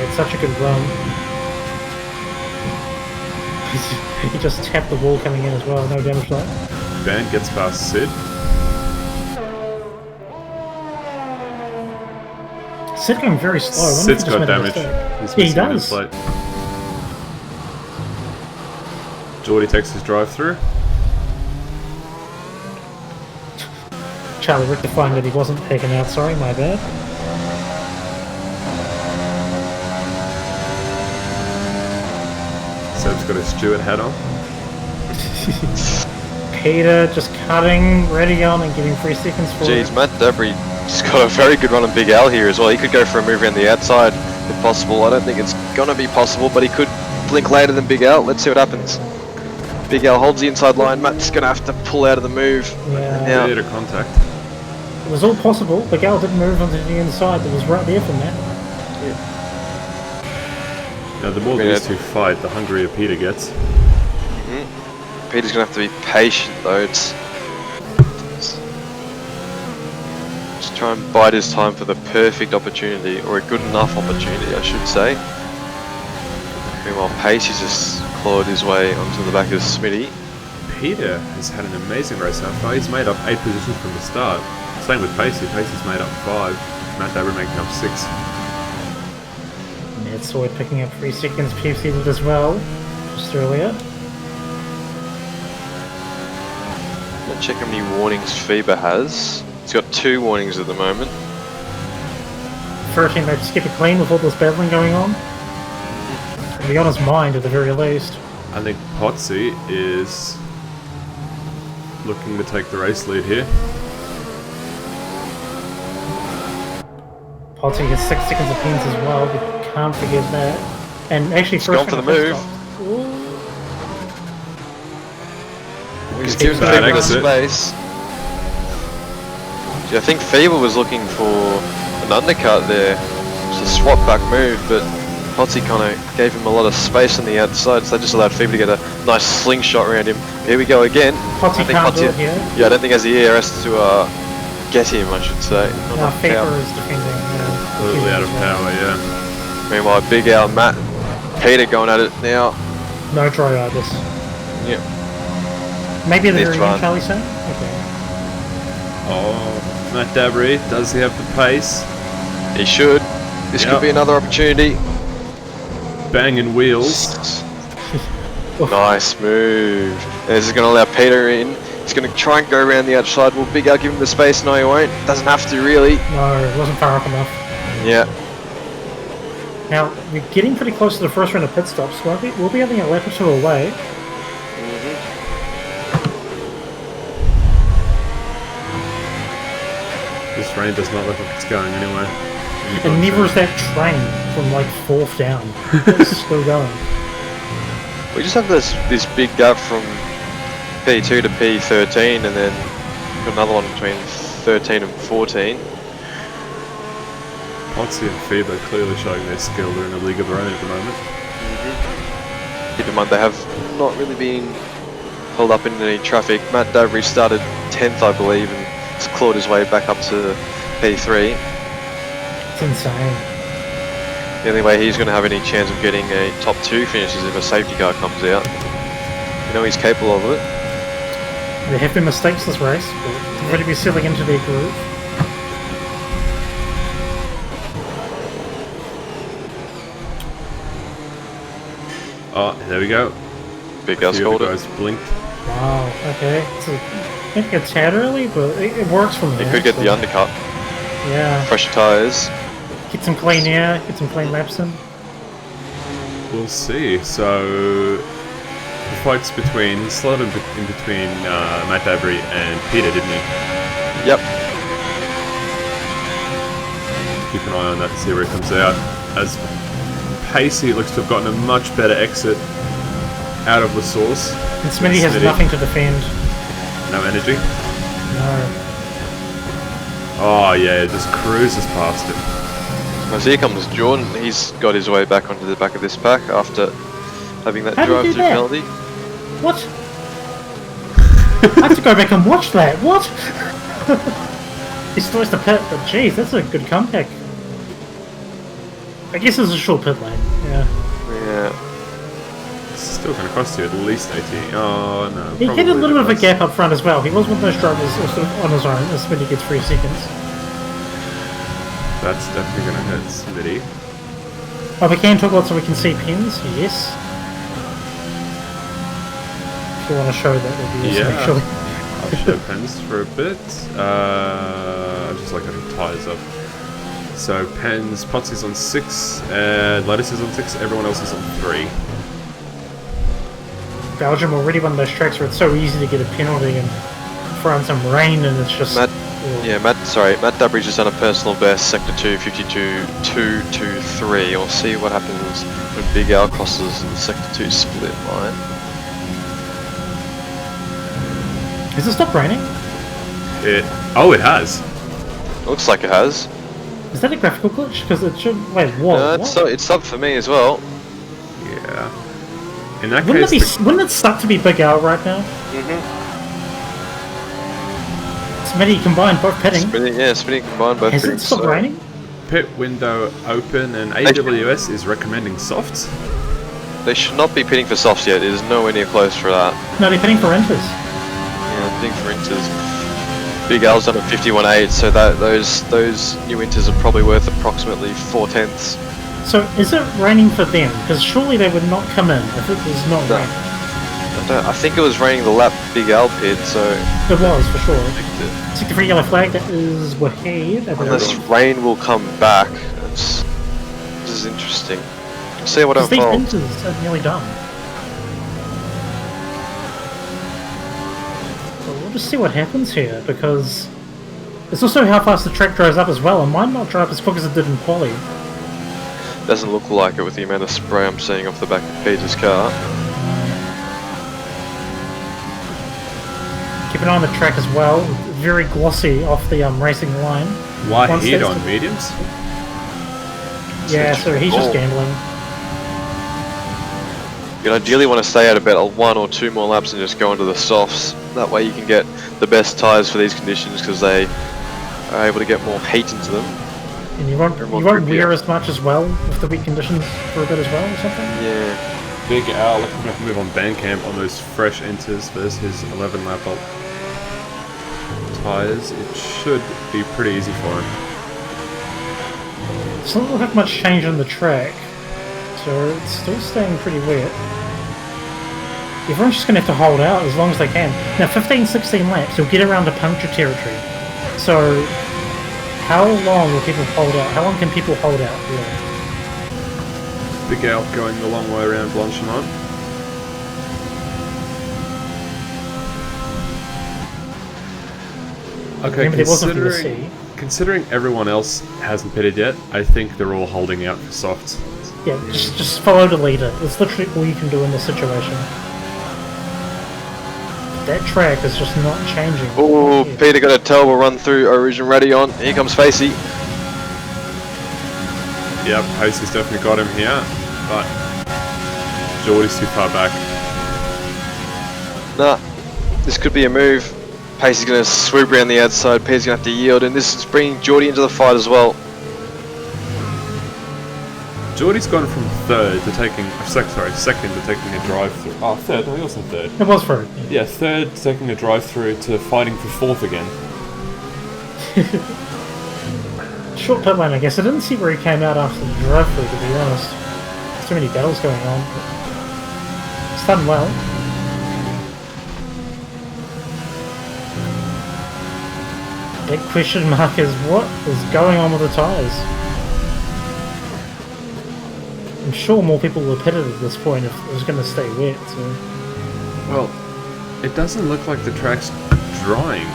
It's such a good run. He just tapped the wall coming in as well, no damage though. Ben gets past Sid. Sid going very slow. I wonder if Sid's he just got made a damage. mistake. He's Yeah, he missing does. his plate. Geordie takes his drive through. Charlie rectifying that he wasn't taken out, sorry, my bad. Seb's got his Stewart hat on. Peter just cutting, ready on, and giving 3 seconds for Jeez, it. Matt Dabry just got a very good run on Big Al here as well. He could go for a move around the outside if possible. I don't think it's gonna be possible, but he could blink later than Big Al. Let's see what happens. Big Al holds the inside line. Matt's gonna have to pull out of the move. Yeah, Yeah. Bit of contact. it was all possible. Big Al did move onto the inside that was right there from that. Now, the more Yeah. these two fight, the hungrier Peter gets. Peter's gonna have to be patient though. It's just try and bide his time for the perfect opportunity, or a good enough opportunity, I should say. Meanwhile, Pacey's just clawed his way onto the back of Smitty. Peter has had an amazing race so far. He's made up 8 positions from the start. Same with Pacey. Pacey's made up 5. Matt Dabry making up 6. Ned Sawyer picking up 3 seconds. PFC did as well, just earlier. Let's check how many warnings FIBA has. He's got 2 warnings at the moment. 13 maybe skip it clean with all this battling going on. To be on his mind at the very least. I think Potsy is looking to take the race lead here. Potsy has 6 seconds of pins as well, we can't forget that. And actually, gone for the move. He's Keeps given that FIBA the exit. space. Gee, I think FIBA was looking for an undercut there. It's a swap back move, but Potsy kind of gave him a lot of space on the outside, so that just allowed FIBA to get a nice slingshot around him. Here we go again. Potsy I think can't do Potsy- it here. Yeah, I don't think has the ERS to get him, I should say. Not enough Faber power. is defending. Completely out of power, yeah. Meanwhile, Big Al, Matt, Peter going at it now. No dry itis. Yeah. Maybe at the Needs very to end, run. Charlie saying? Okay. Oh, Matt Dabry, does he have the pace? He should. This Yep. could be another opportunity. Banging wheels. Nice move. And this is going to allow Peter in. He's going to try and go around the outside. Will Big Al give him the space? No, he won't. Doesn't have to, really. No, it wasn't far up enough. Yeah. Now, we're getting pretty close to the first round of pit stops. We'll be having a lap or 2 away. This rain does not look like it's going anywhere. And neither is that train from like 4th down. It's still going. We just have this big gap from P2 to P13, and then got another one between 13 and 14. Potsy and Fever clearly showing their skill. They're in a league of their own at the moment. Keep in mind they have not really been held up in any traffic. Matt Davry started 10th, I believe, and has clawed his way back up to P3. It's insane. The only way he's going to have any chance of getting a top 2 finish is if a safety car comes out. You know he's capable of it. There have been mistakes this race, but they're going to be settling into their groove. Oh, there we go. Big Al's The called other it. guys blinked. Wow, okay. So, I think it's tad early, but it works for me. He could get the undercut. Yeah. Fresher tyres. Get some clean air, get some clean laps in. We'll see. So the fight's between, he slotted in between Matt Dabry and Peter, didn't he? Yep. Keep an eye on that, see where it comes out. As Pacey looks to have gotten a much better exit out of the source. And Smitty has nothing to defend. No energy. No. Oh yeah, it just cruises past him. As here comes Jordan, he's got his way back onto the back of this pack after having that How did he drive-through do that? penalty. What? I have to go back and watch that. What? He starts the pit, but geez, that's a good comeback. I guess it's a short pit lane. Yeah. Yeah. It's still going to cost you at least 80. Oh no. He had a little bit of a gap up front as well. He was one of those drivers sort of on his own, as Smitty gets 3 seconds. That's definitely going to hurt Smitty. Oh, we can talk about so we can see pins? Yes. If you want to show that, would be awesome, Yeah. actually. I'll show pens for a bit. Just like having tyres up. So pens, Potsy's on 6, and Lettuce is on 6, everyone else is on 3. Belgium already one of those tracks where it's so easy to get a penalty and throw in some rain and it's just... Matt Durbridge has done a personal best, sector 2, 52.223. We'll see what happens when Big Al crosses the sector 2 split line. Has it stopped raining? Oh, it has. Looks like it has. Is that a graphical glitch? Because it should... Wait, what? No, What? it's up for me as well. Yeah. In that Wouldn't case, wouldn't it suck to be Big Al right now? Smitty combined, both pitting. Spinning combined both Has pitting, it stopped so- raining? pit window open, and AWS is recommending softs. They should not be pitting for softs yet. It is nowhere near close for that. No, they're pitting for inters. Yeah, pitting for inters. Big Al's done a 51.8, so that those new inters are probably worth approximately 4/10. So, is it raining for them? Because surely they would not come in if it was not No. raining. I think it was raining the lap Big Al pit, so It was, for sure. 63 yellow flag, that is Wahid. unless rain will come back, this is interesting. We'll see what Because these unfolds. inters are nearly done. So we'll just see what happens here, because it's also how fast the track drives up as well. It might not drive as quick as it did in quali. Doesn't look like it with the amount of spray I'm seeing off the back of Peter's car. Keep an eye on the track as well. Very glossy off the racing line. Why Once hit that's on the- mediums? Yeah, so he's just Oh. gambling. You'd ideally want to stay out about 1 or 2 more laps and just go into the softs. That way you can get the best tyres for these conditions because they are able to get more heat into them. And you won't They're more wear grippier. as much as well with the weak conditions for a bit as well or something. Yeah. Big Al looking to move on Bandcamp on those fresh enters versus his 11 lap up tyres. It should be pretty easy for him. It doesn't look like much change on the track, so it's still staying pretty wet. Everyone's just going to have to hold out as long as they can. Now 15-16 laps, you'll get around to puncture territory. So how long will people hold out? How long can people hold out, really? Big Al going the long way around Blanchimont. Okay, Remember, there wasn't for the sea. considering everyone else hasn't pitted yet, I think they're all holding out for softs. Yeah, just follow the leader. It's literally all you can do in this situation. That track is just not changing. Oh, Yeah. Peter got a terrible run through Origin Radion. Here comes Facey. Yep, Pacey's definitely got him here, but Geordie's too far back. Nah, this could be a move. Pacey's going to swoop around the outside. Pacey's going to have to yield, and this is bringing Geordie into the fight as well. Geordie's gone from third to taking, second to taking a drive through. Oh, third? No, he wasn't third. It was for Yeah, third to taking a drive through to fighting for fourth again. short pit lane, I guess. I didn't see where he came out after the drive through, to be honest. There's too many battles going on. It's done well. Big question mark is what is going on with the tyres? I'm sure more people were pitted at this point if it was going to stay wet. So. Well, it doesn't look like the track's drying.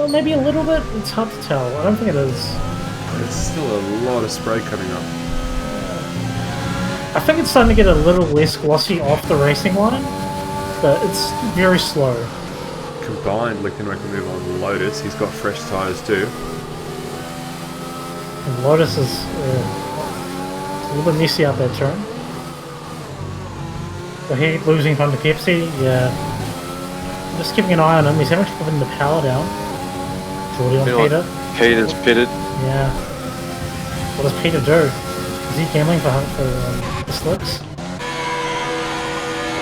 Maybe a little bit. It's hard to tell. I don't think it is. There's still a lot of spray coming up. I think it's starting to get a little less glossy off the racing line, but it's very slow. Combined, looking like a move on Lotus. He's got fresh tyres too. And Lotus is it's a little bit messy out there, turn. So he losing time to Pepsi, yeah. Just keeping an eye on him. He's having trouble putting the power down. Geordie on Peter. Peter's pitted. Yeah. What does Peter do? Is he gambling for the slicks?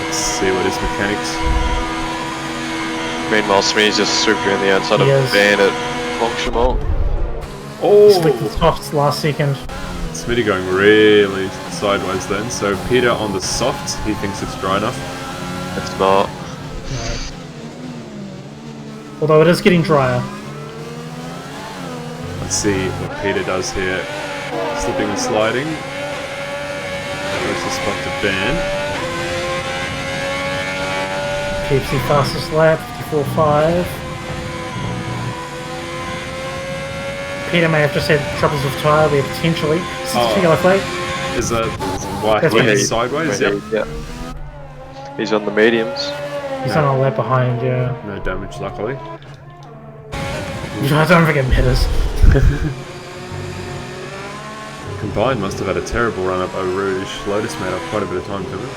Let's see what his mechanics. Meanwhile, Smitty's just swooped around the outside of Van at Francorchamps. Slicked the softs last second. Smitty going really sideways then. So Peter on the softs, he thinks it's dry enough. It's not. No. Although it is getting drier. Let's see what Peter does here. Slipping and sliding. There's the spot to ban. Pepsi fastest lap, 54.5. Peter may have just had troubles with tyre there potentially. Yellow flag. Is that why he's sideways? Yeah. He's on the mediums. He's on a lap behind, yeah. No damage, luckily. I don't forget Meadows. Combined must have had a terrible run up over Rouge. Lotus made up quite a bit of time to it.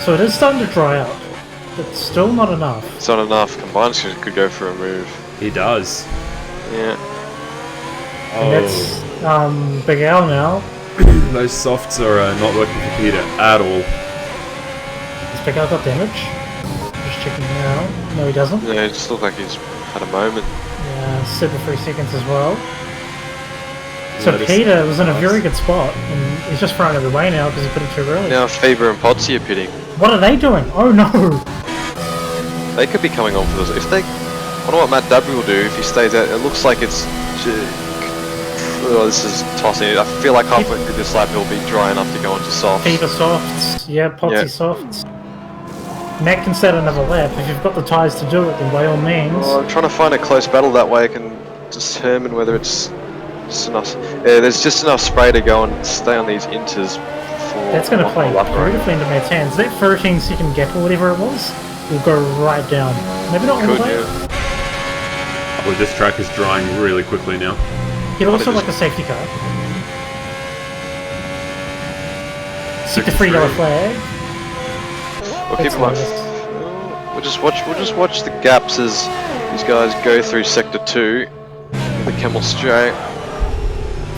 So it is starting to dry out, but still not enough. It's not enough. Combined could go for a move. He does. Yeah. And that's Big Al now. Those softs are not working for Peter at all. Has Big Al got damage? Just checking now. No, he doesn't. Yeah, it just looked like he's had a moment. Yeah, 73 seconds as well. So Lotus Peter was in a very good spot, and he's just throwing it away now because he put it too early. Now Faber and Potsy are pitting. What are they doing? Oh no! They could be coming on for this. If they, I wonder what Matt W will do if he stays out. It looks like it's. Oh, this is tossing. I feel like halfway through this lap he'll be dry enough to go into soft. Peter softs, yeah, Potsy softs. Matt can set another lap. If you've got the tyres to do it, then by all means. Oh, I'm trying to find a close battle that way I can determine whether it's just enough. Yeah, there's just enough spray to go and stay on these inters. That's going to play beautifully into Matt's hands. That 13-second gap or whatever it was will go right down. Maybe not all the way. Well, this track is drying really quickly now. He'd also like a safety car. 63 yellow flag. We'll just watch the gaps as these guys go through sector 2. The Camel straight.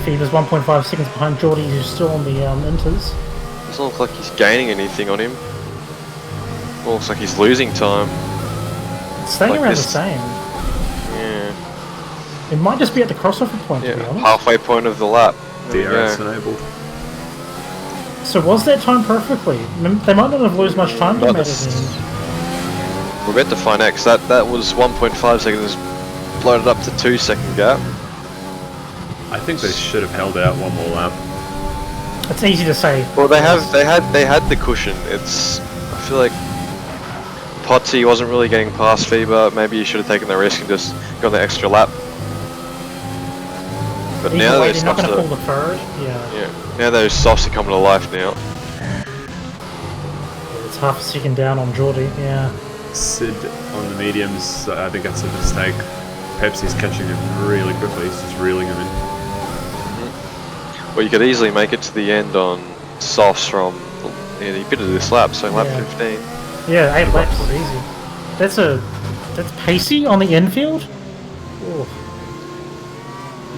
Fever's 1.5 seconds behind Geordie, who's still on the inters. Doesn't look like he's gaining anything on him. Looks like he's losing time. It's staying like around this. the same. Yeah. It might just be at the crossover point, to be honest. Halfway point of the lap. DRS enabled. So was that time perfectly? They might not have lost much time to Matt. We're about to find out, because that was 1.5 seconds, bloated up to 2-second gap. I think they should have held out one more lap. It's easy to say. Well, they had the cushion. It's, I feel like Potsy wasn't really getting past Fever. Maybe you should have taken the risk and just gone the extra lap. But Either now way, those they're not softs going to are, pull the third. Yeah. now those softs are coming to life now. It's half a second down on Geordie. Yeah. Sid on the mediums, I think that's a mistake. Pepsi's catching him really quickly. He's just reeling him in. Well, you could easily make it to the end on softs from the bit of this lap, so lap 15. Yeah, 8 laps is easy. That's pacey on the infield? Oh.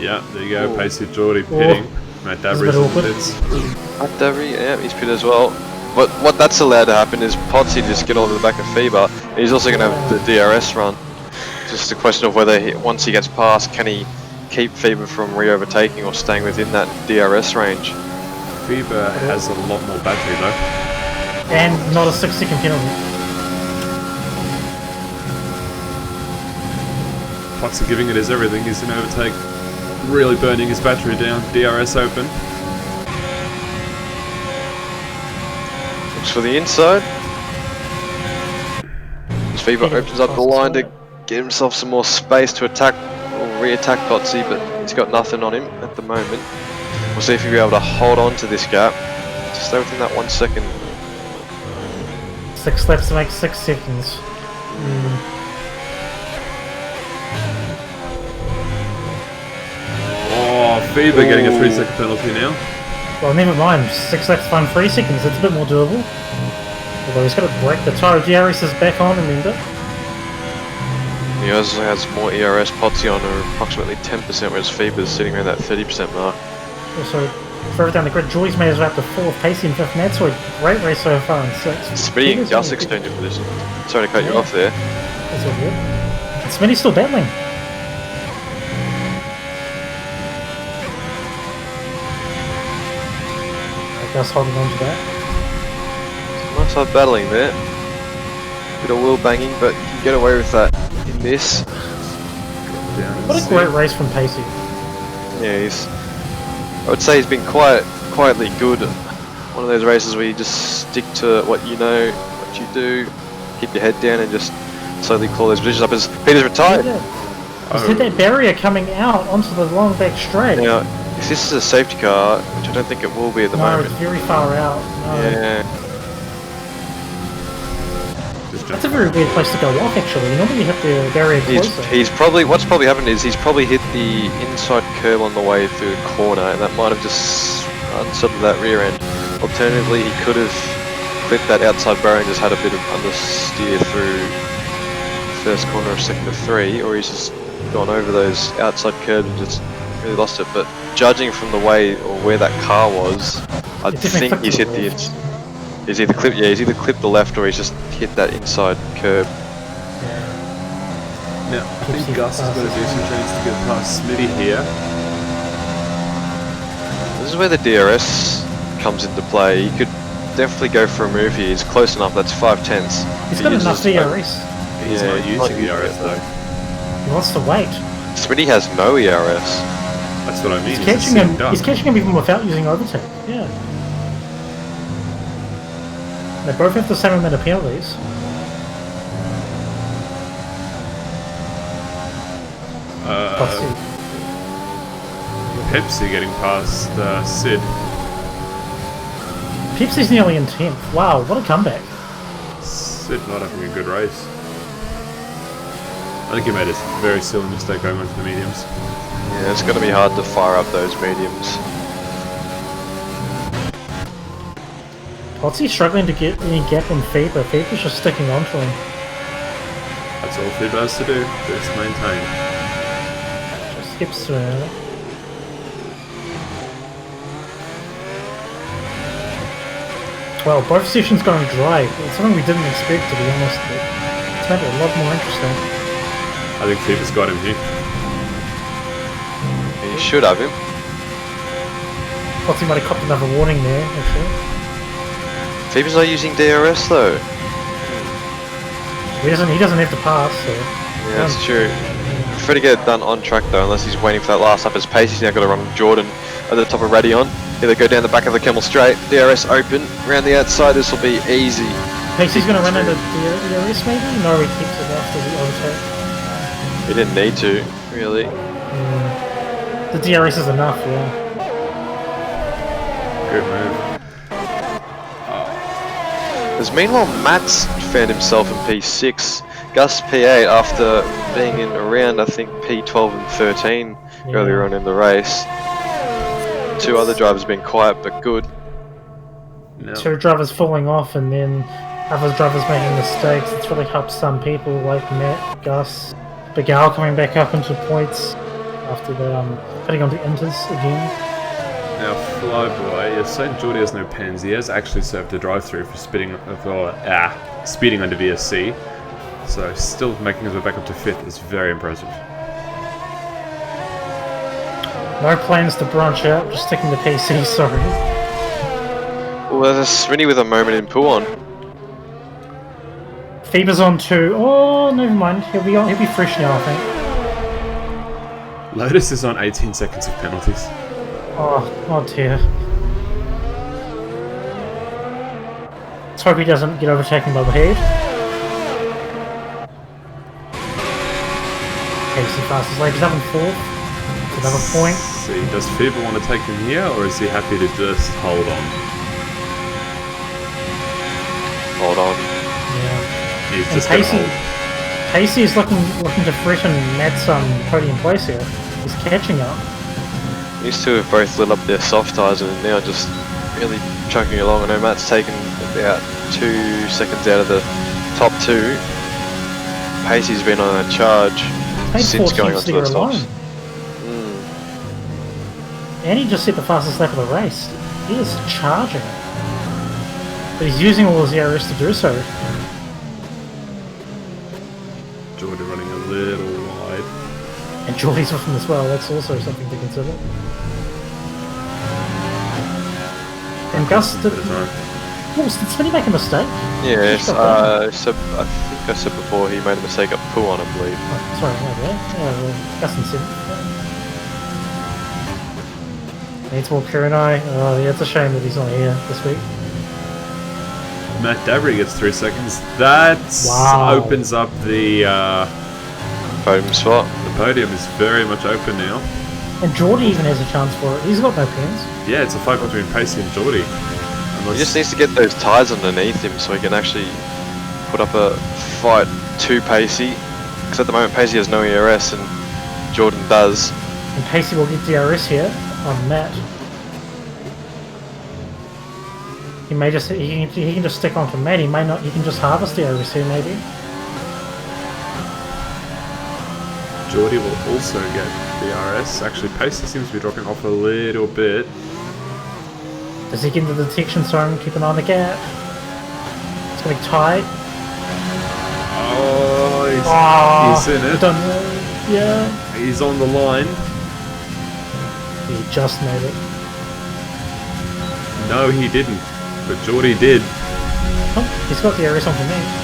Yeah, there you go. Ooh. Pacey Geordie pitting. Matt This is a bit Dabry's in awkward. the pits. Matt Davry, yeah, he's pit as well. But what that's allowed to happen is Potsy just get onto the back of FIBA. He's also going to have the DRS run. Just a question of whether once he gets past, can he keep FIBA from re-overtaking or staying within that DRS range? FIBA has a lot more battery though. And not a 6-second penalty. Potsy giving it his everything. He's going to overtake. Really burning his battery down. DRS open. Looks for the inside. As FIBA opens up the line to get himself some more space to attack or re-attack Potsy, but he's got nothing on him at the moment. We'll see if he'll be able to hold on to this gap. To stay within that 1 second. 6 laps to make 6 seconds. Oh, FIBA getting a 3-second penalty now. Well, never mind. 6 laps to 3 seconds. It's a bit more doable. Although he's got to break the tyre. DRS is back on, remember? He also has more ERS. Potsy on approximately 10%, whereas FIBA's sitting around that 30% mark. Also, further down the grid, Joy's made his way up to 4th, Pacey in 5th, and that's a great race so far in 6th. Smitty and Gus exchanging position. Sorry to cut you off there. That's all good. And Smitty's still battling. Gus holding on to that. Nice hard battling there. Bit of wheel banging, but you can get away with that in this. What a great race from Pacey. Yeah, I would say he's been quietly good. One of those races where you just stick to what you know, what you do, keep your head down and just slowly claw those positions up as Peter's retired. He's hit that barrier coming out onto the long back straight. Now, if this is a safety car, which I don't think it will be at the No, moment. it's very far out. No. Yeah. That's a very weird place to go off, actually. Normally you hit the barrier closer. He's probably, what's probably happened is he's probably hit the inside curb on the way through the corner, and that might have just unsettled that rear end. Alternatively, he could have clipped that outside barrier and just had a bit of understeer through first corner of second of 3, or he's just gone over those outside curbs and just really lost it. But judging from the way or where that car was, I think he's hit the inside. He's either clipped the left or he's just hit that inside curb. Now, I think Gus has got a decent chance to get past Smitty here. This is where the DRS comes into play. You could definitely go for a move here. He's close enough, that's 5/10. He's got enough DRS. He's not using the RS though. He wants to wait. Smitty has no ERS. That's what I mean. He's catching him even without using overtake. Yeah. They both have the same amount of penalties. Pepsi getting past Sid. Pepsi's nearly in 10th. Wow, what a comeback. Sid not having a good race. I think he made a very silly mistake going onto the mediums. Yeah, it's going to be hard to fire up those mediums. Potsy's struggling to get any gap on FIBA. FIBA's just sticking on to him. That's all FIBA has to do, just maintain. Just skips around it. Well, both sessions going dry. It's something we didn't expect, to be honest. But it's made it a lot more interesting. I think FIBA's got him here. You should have him. Potsy might have copped another warning there, actually. FIBA's not using DRS though. He doesn't have to pass, so... Yeah, that's true. Prefer to get it done on track though, unless he's waiting for that last lap. As Pacey's now got to run Jordan at the top of Radion. Either go down the back of the Camel straight, DRS open, around the outside, this will be easy. Pacey's going to run into DRS maybe? No, he keeps it after the overtake. He didn't need to, really. The DRS is enough, yeah. Good move. As meanwhile, Matt's found himself in P6. Gus P8 after being in around, I think, P12 and 13 earlier on in the race. Two other drivers been quiet but good. No. Two drivers falling off and then other drivers making mistakes. It's really helped some people like Matt, Gus, Big Al coming back up into points after the putting on the inters again. Now, Flyboy, you're saying Geordie has no pens. He has actually served a drive-through for speeding under VSC. So still making his way back up to 5th is very impressive. No plans to branch out, just sticking to PC, sorry. Well, there's a Smitty with a moment in pull on. Fever's on 2. Oh, never mind. He'll be fresh now, I think. Lotus is on 18 seconds of penalties. Oh dear. Let's hope he doesn't get overtaken by the head. Casey fastest lap, he's up in 4th. Another point. See, does Fever want to take him here, or is he happy to just hold on? Hold on. Yeah. He's And just going to hold. Pacey is looking to threaten Matt's podium place here. He's catching up. These two have both lit up their soft tyres and now just really chugging along. I know Matt's taken about 2 seconds out of the top 2. Pacey's been on a charge since going onto the tops. And he just set the fastest lap of the race. He is charging. But he's using all his ERS to do so. Geordie running a little wide. And Geordie's with him as well, that's also something to consider. And Gus did... Bit of time. Did Smitty make a mistake? Yes, so I think I said before he made a mistake at pull on, I believe. Oh, sorry, no, yeah, well, Gus and 7th. Needs more Kurenai. Oh, yeah, it's a shame that he's not here this week. Matt Dabry gets 3 seconds. That opens up the Podium spot. the podium is very much open now. And Geordie even has a chance for it. He's got no pens. Yeah, it's a fight between Pacey and Geordie. He just needs to get those tyres underneath him so he can actually put up a fight to Pacey. Because at the moment Pacey has no ERS and Jordan does. And Pacey will get DRS here on Matt. He may just he can just stick on to Matt. He may not. He can just harvest DRS here maybe. Geordie will also get DRS. Actually, Pacey seems to be dropping off a little bit. Does he get into the detection zone? Keep an eye on the gap. It's going to be tight. Oh, he's in it. Yeah. He's on the line. He just made it. No, he didn't. But Geordie did. Oh, he's got DRS onto me.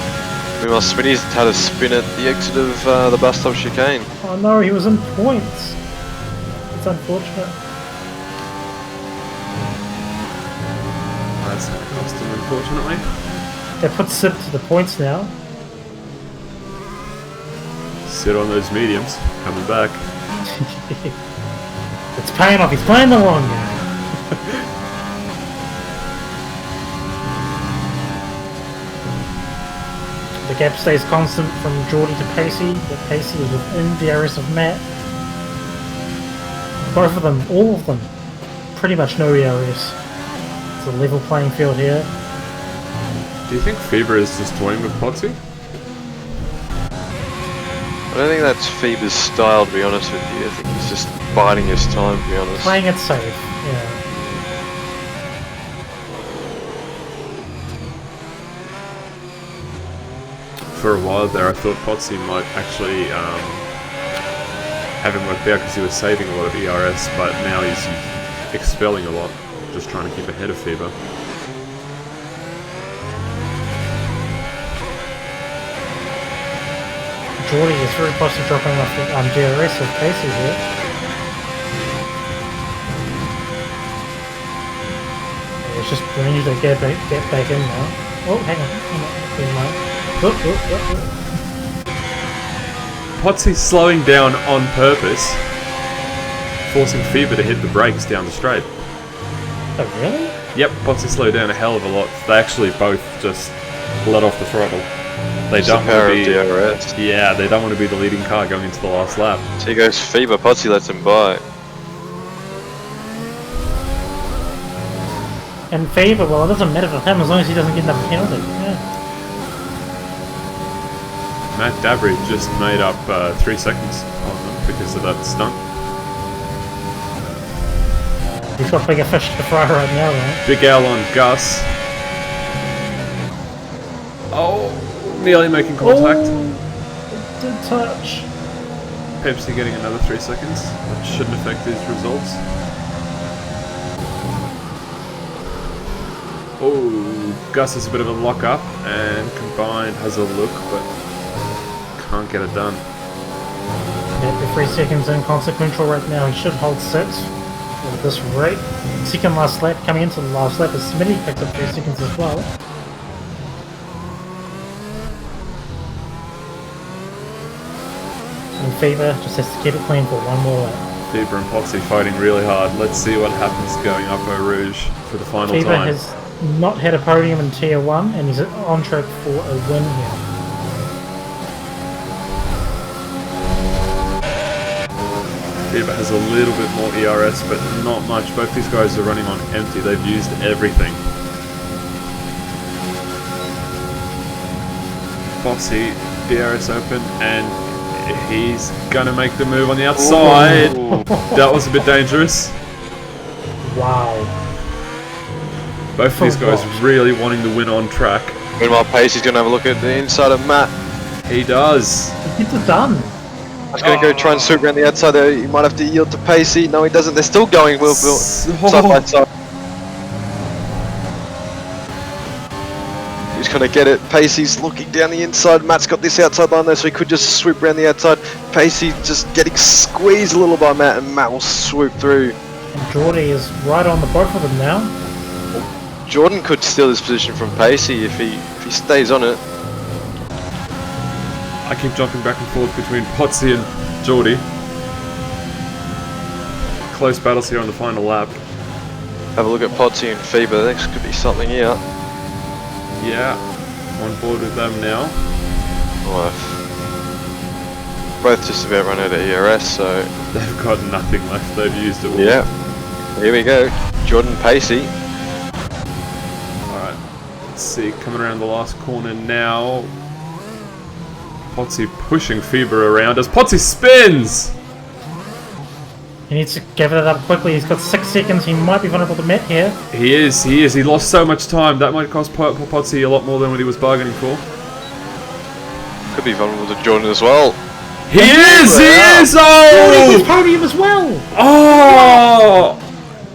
Meanwhile, Smitty's had a spin at the exit of the bus stop chicane. Oh no, he was in points. It's unfortunate. That's going to cost him, unfortunately. They put Sip to the points now. Sit on those mediums. Coming back. It's paying off. He's playing the long game. The gap stays constant from Geordie to Pacey, but Pacey is within DRS of Matt. Both of them, all of them, pretty much no ERS. It's a level playing field here. Do you think Fever is just toying with Potsy? I don't think that's Fever's style, to be honest with you. I think he's just biding his time, to be honest. Playing it safe, yeah. For a while there, I thought Potsy might actually have him work out because he was saving a lot of ERS, but now he's expelling a lot, just trying to keep ahead of Fever. Geordie is very close to dropping off the DRS of Pacey here. Yeah, it's just we need to get back in now. Oh, hang on. Potsy's slowing down on purpose, forcing Fever to hit the brakes down the straight. Oh, really? Yep, Potsy slowed down a hell of a lot. They actually both just let off the throttle. They It's the don't power want of to be. DRS. Yeah, they don't want to be the leading car going into the last lap. So he goes Fever, Potsy lets him by. In favour, well, it doesn't matter for him as long as he doesn't get another penalty. Yeah. Matt Dabry just made up 3 seconds on them because of that stunt. He's got bigger fish to fry right now, right? Big L on Gus. Oh, nearly making contact. Oh, it did touch. Pepsi getting another 3 seconds. That shouldn't affect his results. Oh, Gus is a bit of a lock up, and Combined has a look, but can't get it done. Yeah, the 3 seconds inconsequential right now. He should hold 6 at this rate. Second last lap, coming into the last lap, as Smitty picked up 3 seconds as well. And Fever just has to keep it clean for one more lap. Fever and Potsy fighting really hard. Let's see what happens going up Eau Rouge for the final Fever time. has not had a podium in Tier 1 and he's on track for a win here. Fever has a little bit more ERS, but not much. Both these guys are running on empty. They've used everything. Potsy, DRS open, and he's gonna make the move on the outside. That was a bit dangerous. Wow. Both of these guys really wanting to win on track. Meanwhile, Pacey's going to have a look at the inside of Matt. He does. He gets it done. He's going to go try and swoop around the outside there. He might have to yield to Pacey. No, he doesn't. They're still going side by side. He's going to get it. Pacey's looking down the inside. Matt's got this outside line there, so he could just swoop around the outside. Pacey just getting squeezed a little by Matt, and Matt will swoop through. And Geordie is right on the both of them now. Jordan could steal this position from Pacey if he stays on it. I keep jumping back and forth between Potsy and Geordie. Close battles here on the final lap. Have a look at Potsy and Fever. This could be something here. Yeah, on board with them now. Well, both just about run out of ERS, so They've got nothing left. They've used it all. yeah. Here we go. Jordan Pacey. Alright, let's see. Coming around the last corner now. Potsy pushing Fever around as Potsy spins! He needs to gather that up quickly. He's got 6 seconds. He might be vulnerable to Matt here. He is. He lost so much time. That might cost Potsy a lot more than what he was bargaining for. Could be vulnerable to Jordan as well. He is! His Oh! podium as well. Oh!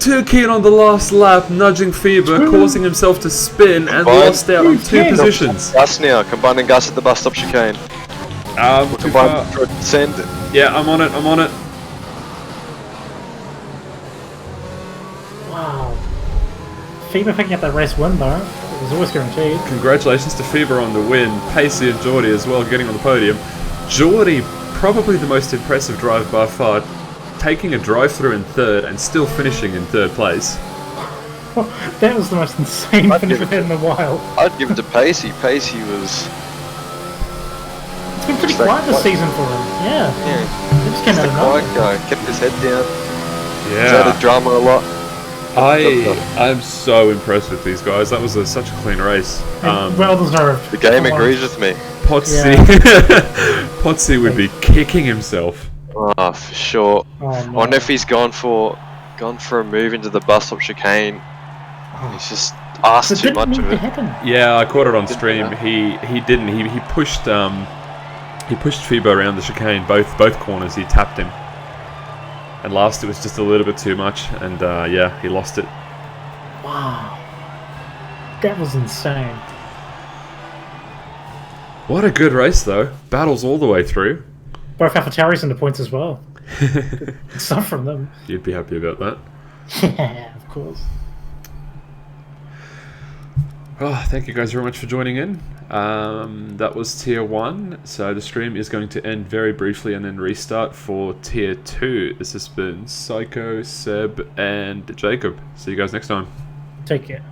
Too keen on the last lap, nudging Fever, causing himself to spin and lost out on 2 positions. Gus now, combining Gus at the bus stop chicane. Too far. Send. Yeah, I'm on it. Wow. Fever picking up that race win though. It was always guaranteed. Congratulations to Fever on the win. Pacey and Geordie as well getting on the podium. Geordie, probably the most impressive driver by far, taking a drive-through in 3rd and still finishing in 3rd place. That was the most insane finish we've had in a while. I'd give it to Pacey. Pacey was. It's been pretty quiet this season for him. Yeah. Yeah. He just came Just out a of quiet nowhere. guy. Kept his head down. Yeah. Added drama a lot. I'm so impressed with these guys. That was such a clean race. Well deserved. The game agrees with me. Potsy, Potsy would be kicking himself. Oh, for sure. Oh, I no. wonder if he's gone for a move into the bus stop chicane. He's just asked It too didn't much need of to it. happen. Yeah, I caught it on stream. He didn't. He pushed Fever around the chicane, both corners. He tapped him. And last it was just a little bit too much, and yeah, he lost it. Wow. That was insane. What a good race, though. Battles all the way through. Both AlphaTauris into points as well. Good stuff from them. You'd be happy about that. Yeah, of course. Oh, thank you guys very much for joining in. That was Tier 1, so the stream is going to end very briefly and then restart for Tier 2. This has been Psycho, Seb, and Jacob. See you guys next time. Take care.